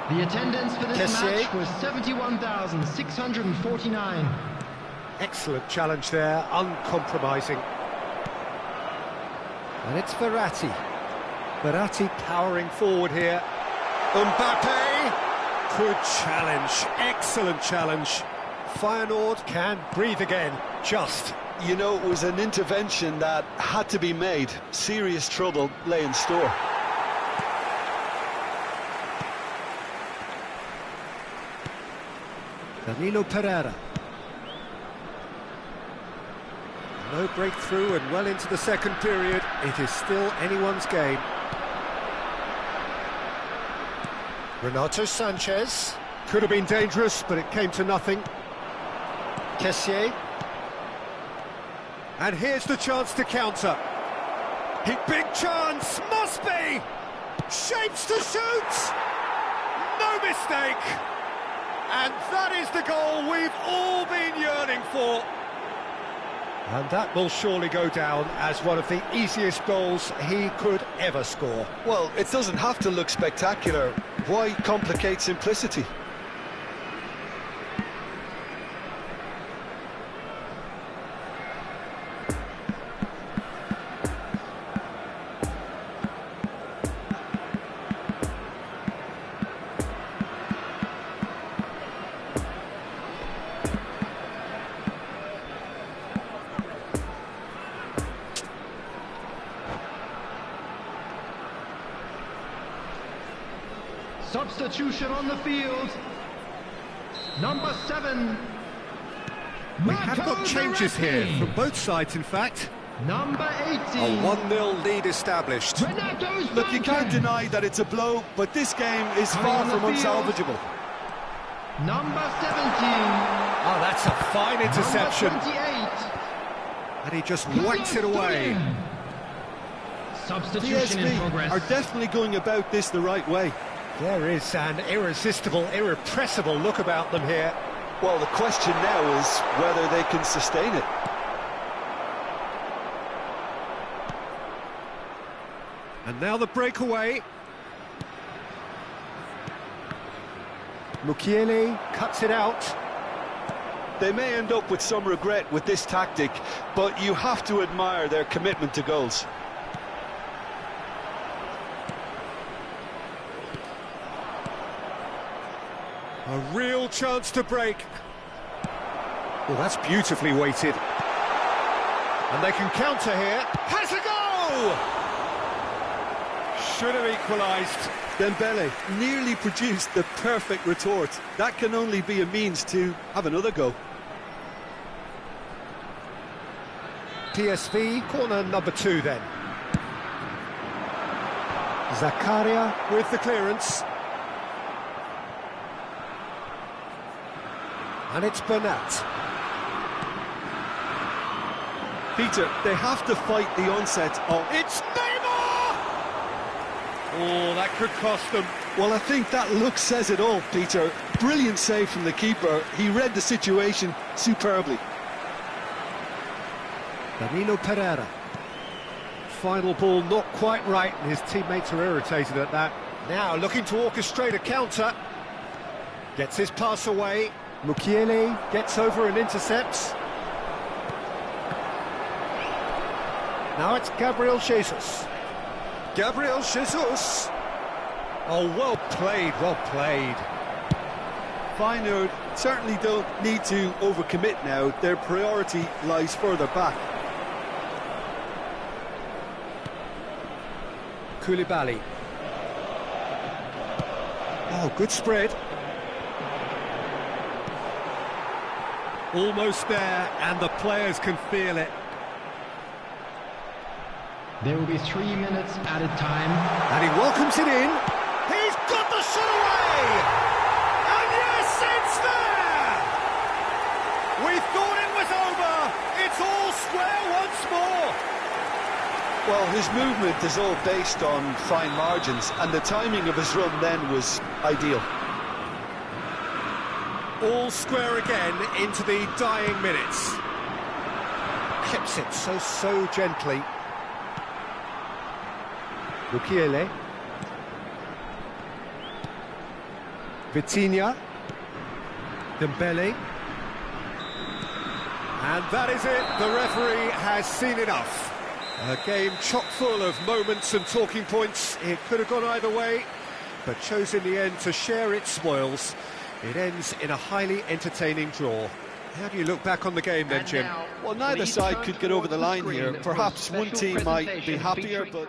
Speaker 6: The attendance for this
Speaker 3: Kessié.
Speaker 6: match was 71,649.
Speaker 3: Excellent challenge there, uncompromising. And it's Verratti. Verratti powering forward here. Mbappe! Good challenge, excellent challenge. Feyenoord can breathe again, just.
Speaker 4: You know, it was an intervention that had to be made. Serious trouble lay in store.
Speaker 3: Danilo Pereira. No breakthrough and well into the second period. It is still anyone's game. Renato Sanchez. Could have been dangerous, but it came to nothing. Kessié. And here's the chance to counter. Big chance, must be! Shapes to shoot! No mistake! And that is the goal we've all been yearning for. And that will surely go down as one of the easiest goals he could ever score.
Speaker 4: Well, it doesn't have to look spectacular. Why complicate simplicity?
Speaker 6: Substitution on the field. Number 7.
Speaker 3: We have got changes here from both sides, in fact.
Speaker 6: Number 18.
Speaker 3: A 1-0 lead established.
Speaker 5: Look, you can't deny that it's a blow, but this game is far from unsalvageable.
Speaker 6: Number 17.
Speaker 3: Oh, that's a fine interception.
Speaker 6: Number 28.
Speaker 3: And he just whacks it away.
Speaker 6: Substitution in progress.
Speaker 5: are definitely going about this the right way.
Speaker 3: There is an irresistible, irrepressible look about them here.
Speaker 4: Well, the question now is whether they can sustain it.
Speaker 3: And now the breakaway.
Speaker 2: Mukiele cuts it out.
Speaker 4: They may end up with some regret with this tactic, but you have to admire their commitment to goals.
Speaker 3: A real chance to break.
Speaker 2: Well, that's beautifully weighted. And they can counter here. Has a goal!
Speaker 3: Should have equalised.
Speaker 5: Dembele nearly produced the perfect retort. That can only be a means to have another go.
Speaker 2: PSV, corner number 2 then. Zakaria with the clearance. And it's Bernat.
Speaker 5: Peter, they have to fight the onset of...
Speaker 3: It's Neymar! Oh, that could cost them.
Speaker 5: Well, I think that look says it all, Peter. Brilliant save from the keeper. He read the situation superbly.
Speaker 2: Danilo Pereira. Final ball not quite right, and his teammates are irritated at that. Now looking to orchestrate a counter. Gets his pass away. Mukiele gets over and intercepts. Now it's Gabriel Jesus.
Speaker 3: Gabriel Jesus.
Speaker 2: Oh, well played, well played.
Speaker 5: Feyenoord certainly don't need to overcommit now. Their priority lies further back.
Speaker 2: Koulibaly. Oh, good spread.
Speaker 3: Almost there, and the players can feel it.
Speaker 6: There will be 3 minutes added time.
Speaker 2: And he welcomes it in. He's got the shot away! And yes, it's there! We thought it was over. It's all square once more.
Speaker 4: Well, his movement is all based on fine margins, and the timing of his run then was ideal.
Speaker 3: All square again into the dying minutes.
Speaker 2: Clips it so gently. Mukiele. Vitinha. Dembele.
Speaker 3: And that is it. The referee has seen enough. A game chock full of moments and talking points. It could have gone either way, but chose in the end to share its spoils. It ends in a highly entertaining draw. How do you look back on the game then, Jim?
Speaker 5: Well, neither side could get over the line here. Perhaps one team might be happier, but...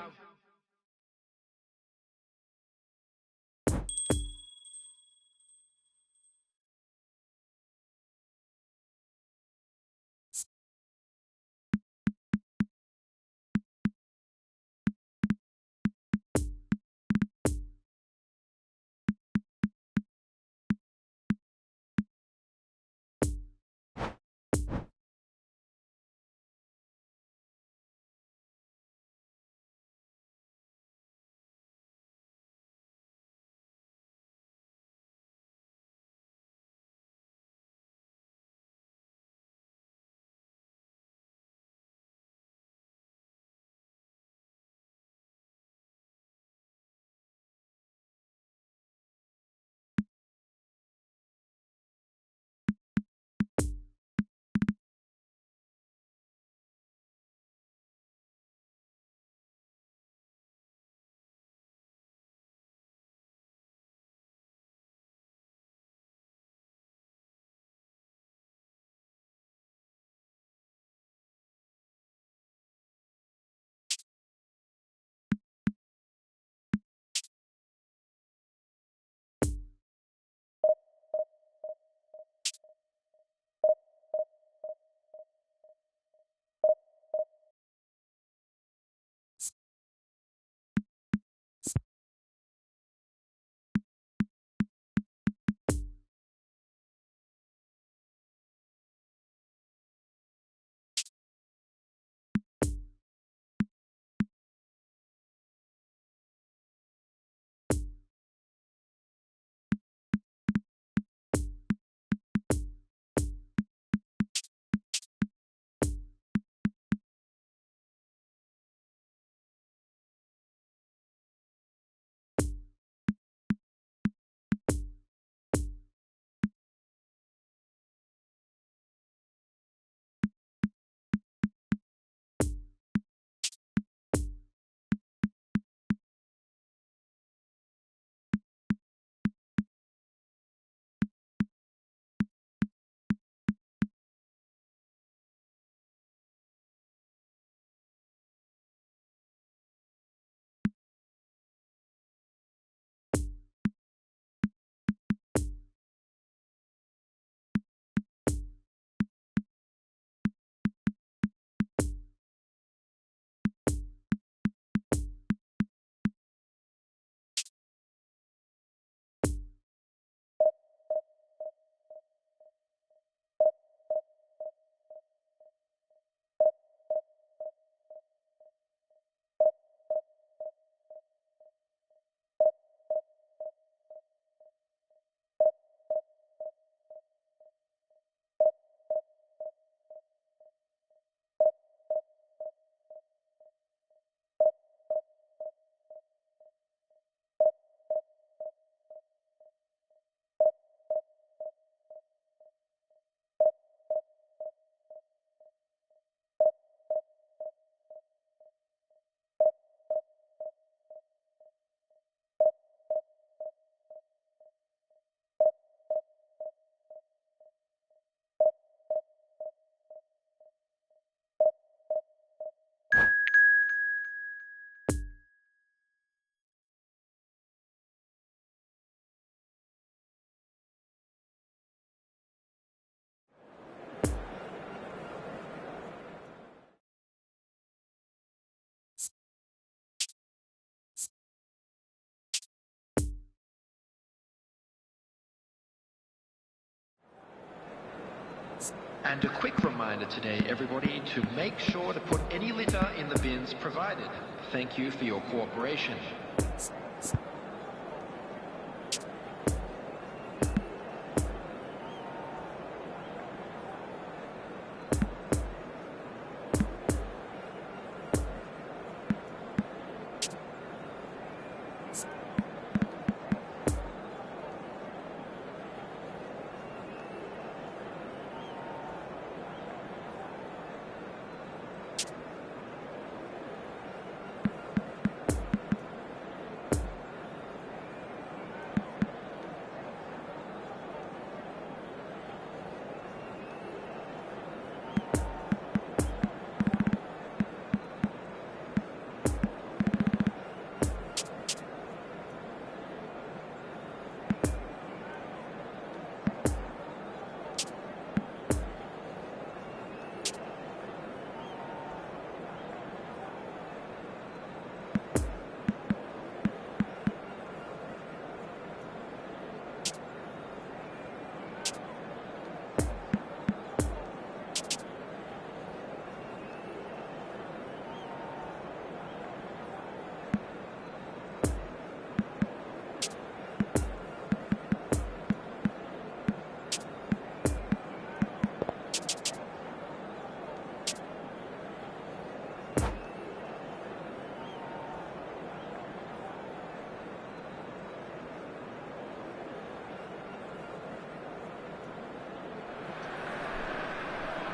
Speaker 6: And a quick reminder today, everybody, to make sure to put any litter in the bins provided. Thank you for your cooperation.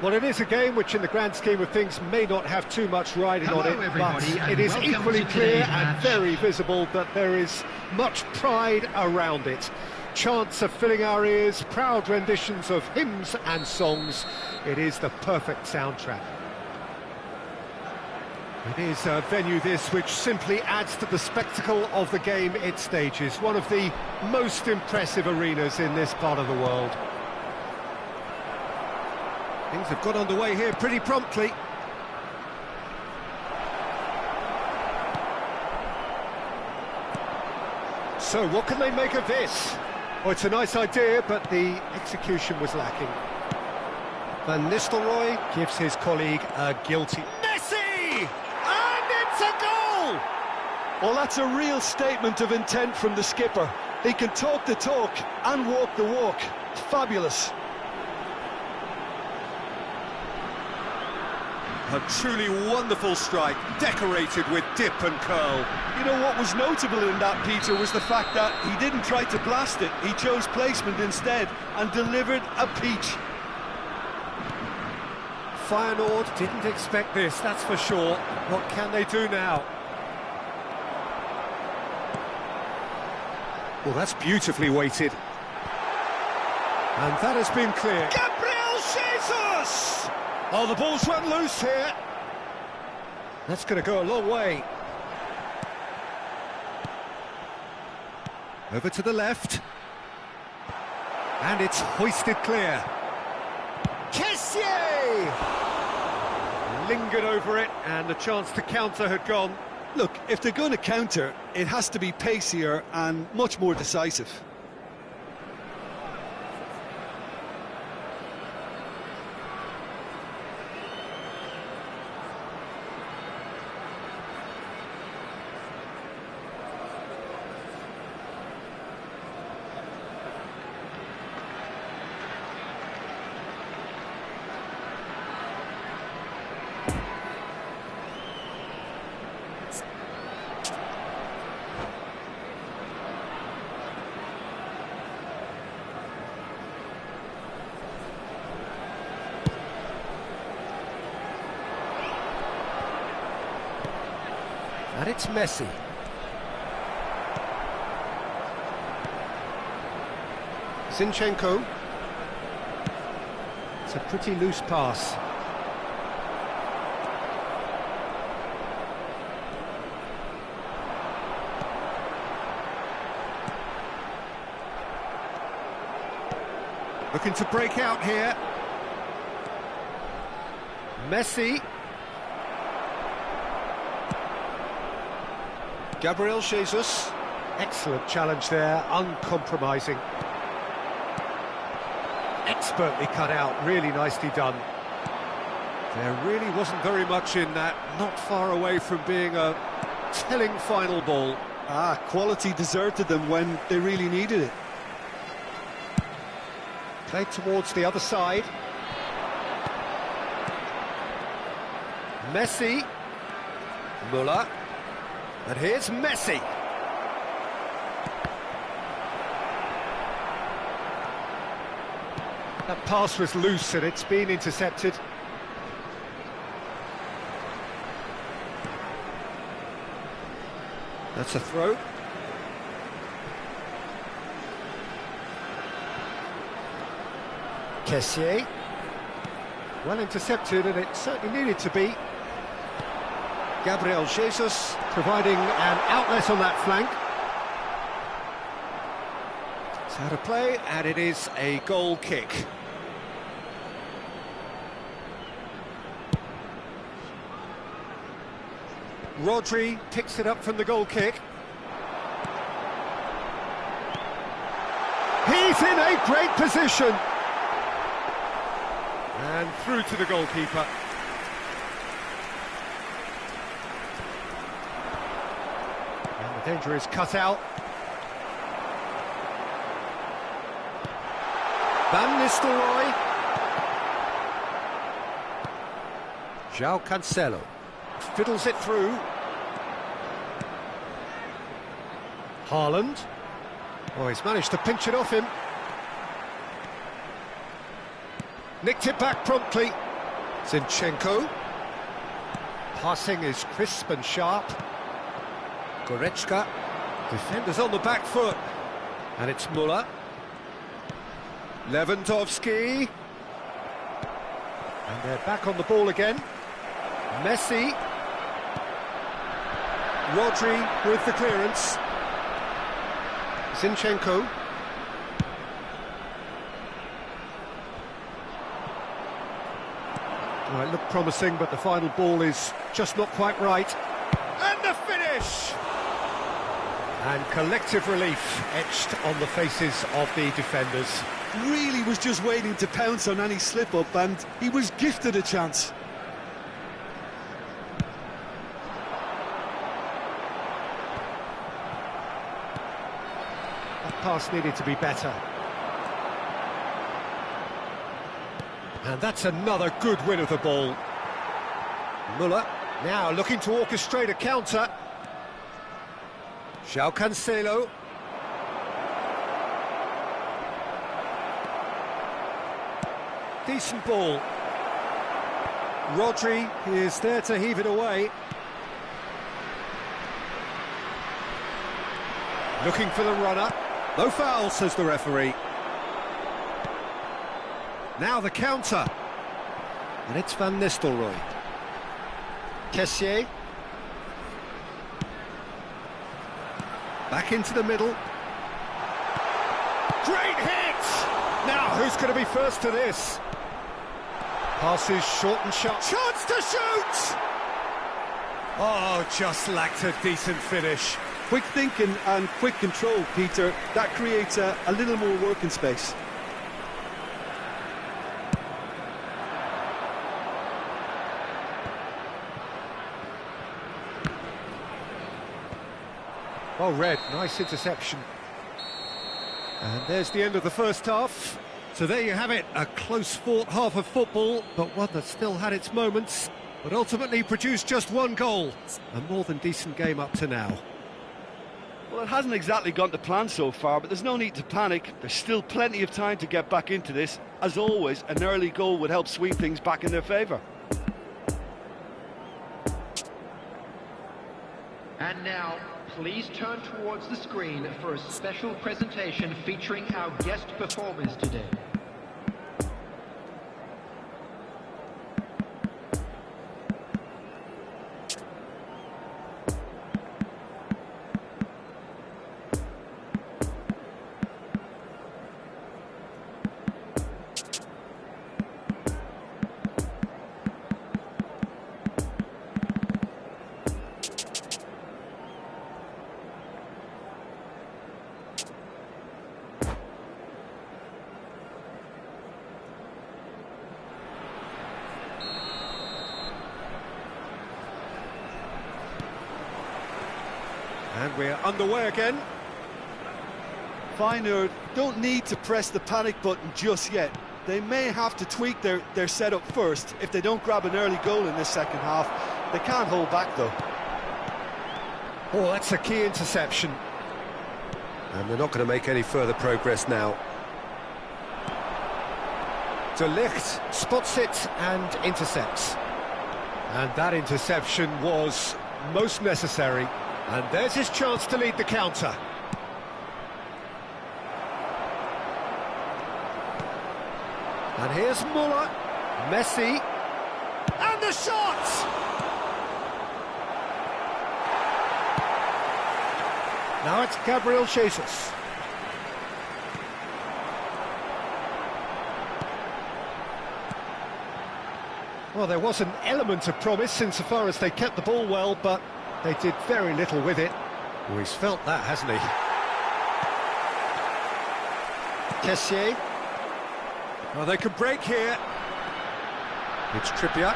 Speaker 2: Well, it is a game which in the grand scheme of things may not have too much riding on it, but it is equally clear and very visible that there is much pride around it. Chants are filling our ears, proud renditions of hymns and songs. It is the perfect soundtrack.
Speaker 3: It is a venue this which simply adds to the spectacle of the game it stages. One of the most impressive arenas in this part of the world. Things have got underway here pretty promptly.
Speaker 2: So what can they make of this?
Speaker 3: Oh, it's a nice idea, but the execution was lacking. Van Nistelrooy gives his colleague a guilty...
Speaker 2: Messi! And it's a goal!
Speaker 4: Well, that's a real statement of intent from the skipper. He can talk the talk and walk the walk. Fabulous.
Speaker 3: A truly wonderful strike, decorated with dip and curl.
Speaker 5: You know what was notable in that, Peter, was the fact that he didn't try to blast it. He chose placement instead and delivered a peach.
Speaker 3: Feyenoord didn't expect this, that's for sure. What can they do now? Well, that's beautifully weighted. And that has been clear.
Speaker 2: Gabriel Jesus!
Speaker 3: Oh, the ball's run loose here. That's going to go a long way. Over to the left. And it's hoisted clear.
Speaker 2: Kessié!
Speaker 3: Lingered over it, and the chance to counter had gone.
Speaker 5: Look, if they're going to counter, it has to be pacier and much more decisive.
Speaker 2: And it's Messi. Zinchenko. It's a pretty loose pass.
Speaker 3: Looking to break out here.
Speaker 2: Messi. Gabriel Jesus. Excellent challenge there, uncompromising. expertly cut out, really nicely done.
Speaker 3: There really wasn't very much in that, not far away from being a telling final ball.
Speaker 5: Quality deserted them when they really needed it.
Speaker 2: Played towards the other side. Messi. Müller. And here's Messi. That pass was loose and it's been intercepted. That's a throw. Kessié. Well intercepted, and it certainly needed to be. Gabriel Jesus providing an outlet on that flank. It's out of play, and it is a goal kick. Rodri picks it up from the goal kick. He's in a great position. And through to the goalkeeper. And the danger is cut out. Van Nistelrooy. João Cancelo. Fiddles it through. Haaland. Oh, he's managed to pinch it off him. Nicked it back promptly. Zinchenko. Passing is crisp and sharp. Goretzka. Defenders on the back foot. And it's Müller. Lewandowski. And they're back on the ball again. Messi. Rodri with the clearance. Zinchenko. Well, it looked promising, but the final ball is just not quite right. And the finish! And collective relief etched on the faces of the defenders.
Speaker 5: Really was just waiting to pounce on any slip-up, and he was gifted a chance.
Speaker 2: That pass needed to be better. And that's another good win of the ball. Müller now looking to orchestrate a counter. João Cancelo. Decent ball. Rodri is there to heave it away. Looking for the runner. No foul, says the referee. Now the counter. And it's Van Nistelrooy. Kessié. Back into the middle. Great hit! Now, who's going to be first to this? Passes short and sharp. Chance to shoot! Oh, just lacked a decent finish.
Speaker 5: Quick thinking and quick control, Peter. That creates a little more working space.
Speaker 2: Well read, nice interception. And there's the end of the first half. So there you have it, a close-fought half of football, but one that still had its moments, but ultimately produced just one goal. A more than decent game up to now.
Speaker 5: Well, it hasn't exactly gone to plan so far, but there's no need to panic. There's still plenty of time to get back into this. As always, an early goal would help swing things back in their favour.
Speaker 6: And now, please turn towards the screen for a special presentation featuring our guest performers today.
Speaker 3: And we're underway again.
Speaker 5: Feyenoord don't need to press the panic button just yet. They may have to tweak their setup first if they don't grab an early goal in this second half. They can't hold back though.
Speaker 2: Oh, that's a key interception.
Speaker 3: And they're not going to make any further progress now.
Speaker 2: De Ligt spots it and intercepts. And that interception was most necessary. And there's his chance to lead the counter. And here's Muller, Messi, and the shot! Now it's Gabriel Jesus. Well, there was an element of promise insofar as they kept the ball well, but they did very little with it.
Speaker 3: Well, he's felt that, hasn't he?
Speaker 2: Kessié.
Speaker 3: Well, they could break here. It's Trippier.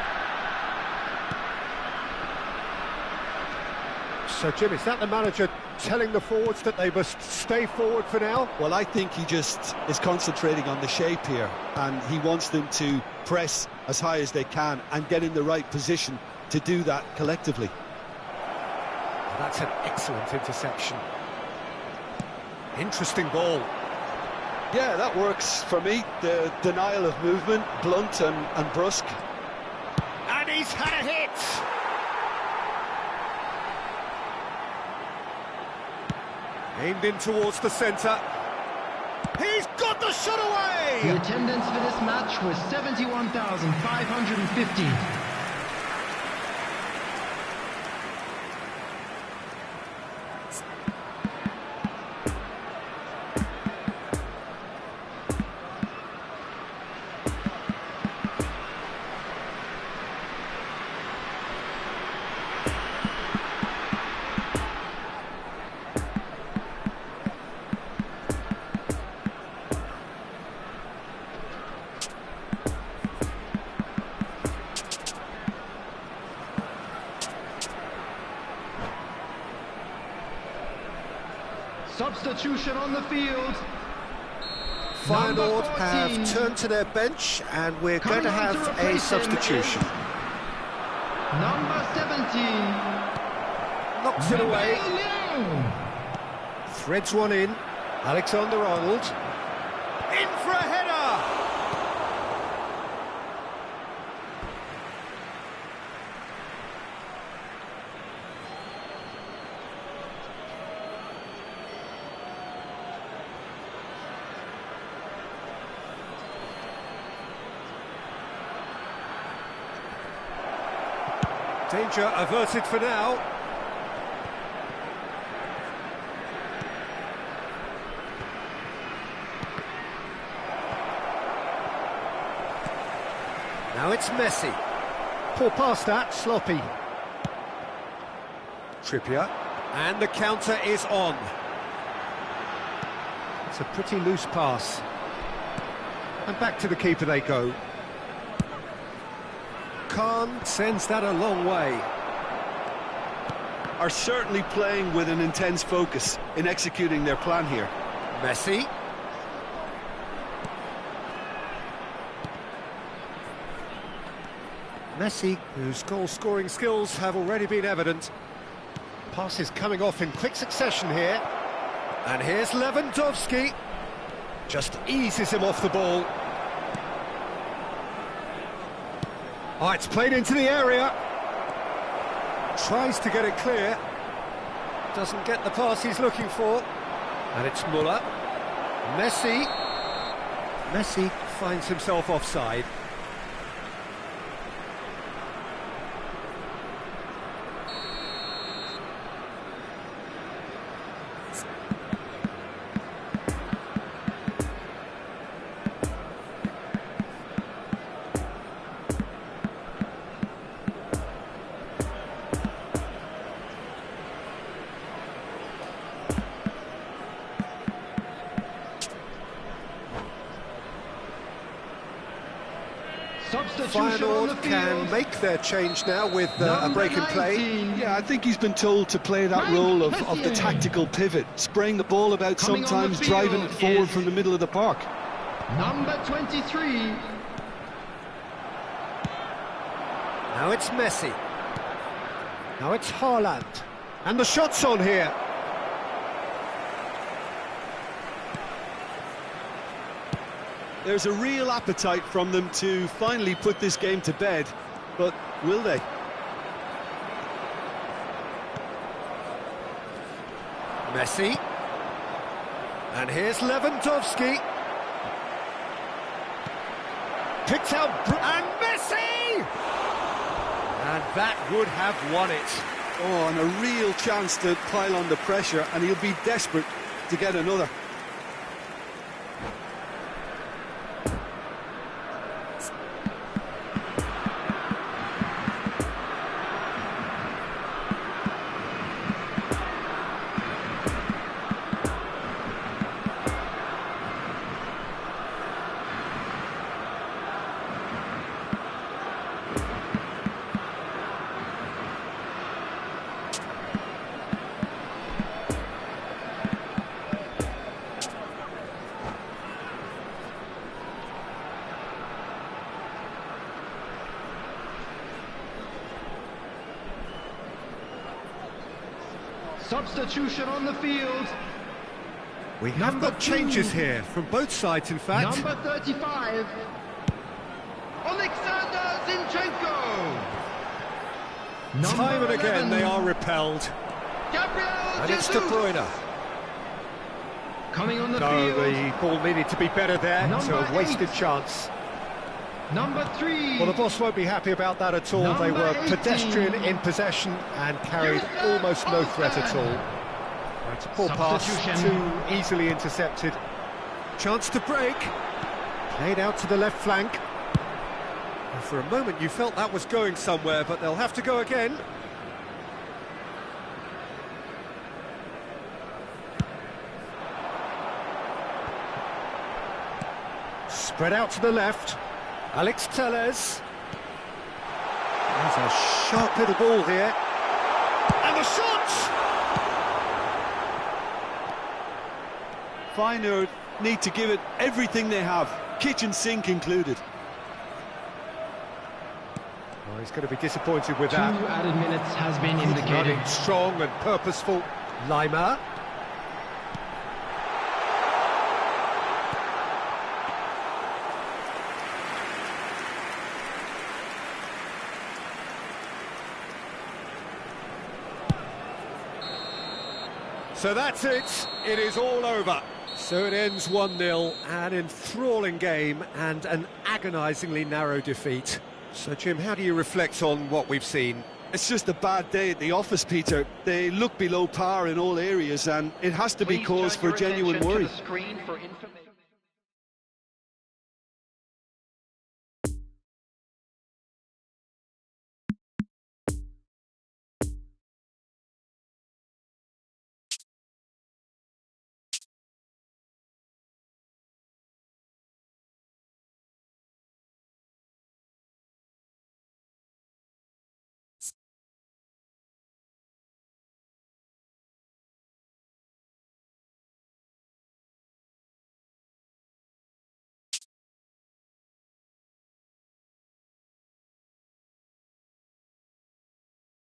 Speaker 2: So, Jim, is that the manager telling the forwards that they must stay forward for now?
Speaker 4: Well, I think he just is concentrating on the shape here, and he wants them to press as high as they can and get in the right position to do that collectively.
Speaker 2: Well, that's an excellent interception. Interesting ball.
Speaker 4: Yeah, that works for me. The denial of movement, blunt and brusque.
Speaker 2: And he's had a hit!
Speaker 3: Aimed in towards the centre.
Speaker 2: He's got the shot away!
Speaker 6: The attendance for this match was 71,550. Substitution on the field.
Speaker 3: Feyenoord have turned to their bench, and we're going to have a substitution.
Speaker 6: Number 17.
Speaker 3: Knocks it away.
Speaker 2: Threads one in. Alexander-Arnold.
Speaker 3: In for a header! Danger averted for now.
Speaker 2: Now it's Messi. Poor pass that, sloppy.
Speaker 3: Trippier. And the counter is on.
Speaker 2: It's a pretty loose pass. And back to the keeper they go.
Speaker 3: Khan sends that a long way.
Speaker 5: Are certainly playing with an intense focus in executing their plan here.
Speaker 3: Messi.
Speaker 2: Messi, whose goal-scoring skills have already been evident. Passes coming off in quick succession here. And here's Lewandowski. Just eases him off the ball. Oh, it's played into the area.
Speaker 3: Tries to get it clear.
Speaker 2: Doesn't get the pass he's looking for. And it's Muller. Messi. Messi finds himself offside.
Speaker 3: Feyenoord can make their change now with a break in play.
Speaker 5: Yeah, I think he's been told to play that role of the tactical pivot, spraying the ball about, sometimes driving it forward from the middle of the park.
Speaker 6: Number 23.
Speaker 2: Now it's Messi. Now it's Haaland. And the shot's on here.
Speaker 5: There's a real appetite from them to finally put this game to bed, but will they?
Speaker 2: Messi. And here's Lewandowski. Picked out, and Messi! And that would have won it.
Speaker 5: Oh, and a real chance to pile on the pressure, and he'll be desperate to get another.
Speaker 6: Substitution on the field.
Speaker 3: We have got changes here from both sides, in fact.
Speaker 6: Number 35. Alexander Zinchenko.
Speaker 3: Time and again they are repelled.
Speaker 6: Gabriel
Speaker 2: And it's
Speaker 6: Jesus.
Speaker 2: De Bruyne.
Speaker 6: Coming on the
Speaker 2: No,
Speaker 6: field.
Speaker 2: the ball needed to be better there. It's
Speaker 6: Number
Speaker 2: a wasted
Speaker 6: 8.
Speaker 2: chance.
Speaker 6: Number 3.
Speaker 2: Well, the boss won't be happy about that at all. They
Speaker 6: Number
Speaker 2: were
Speaker 6: 18.
Speaker 2: pedestrian in possession and carried almost no threat at all. That's a poor pass,
Speaker 6: Substitution.
Speaker 2: too easily intercepted.
Speaker 3: Chance to break.
Speaker 2: Played out to the left flank.
Speaker 3: And for a moment you felt that was going somewhere, but they'll have to go again.
Speaker 2: Spread out to the left. Alex Telles. There's a sharp little ball here. And the shot!
Speaker 5: Feyenoord need to give it everything they have, kitchen sink included.
Speaker 2: Oh, he's going to be disappointed with
Speaker 6: 2
Speaker 2: that.
Speaker 6: added minutes has been indicated.
Speaker 2: Running strong and purposeful. Lima.
Speaker 3: So that's it. It is all over. So it ends 1-0, an enthralling game and an agonisingly narrow defeat. So, Jim, how do you reflect on what we've seen?
Speaker 5: It's just a bad day at the office, Peter. They look below par in all areas, and it has to be
Speaker 6: Please
Speaker 5: cause
Speaker 6: turn
Speaker 5: for
Speaker 6: your
Speaker 5: genuine
Speaker 6: attention
Speaker 5: worry.
Speaker 6: to the screen for information.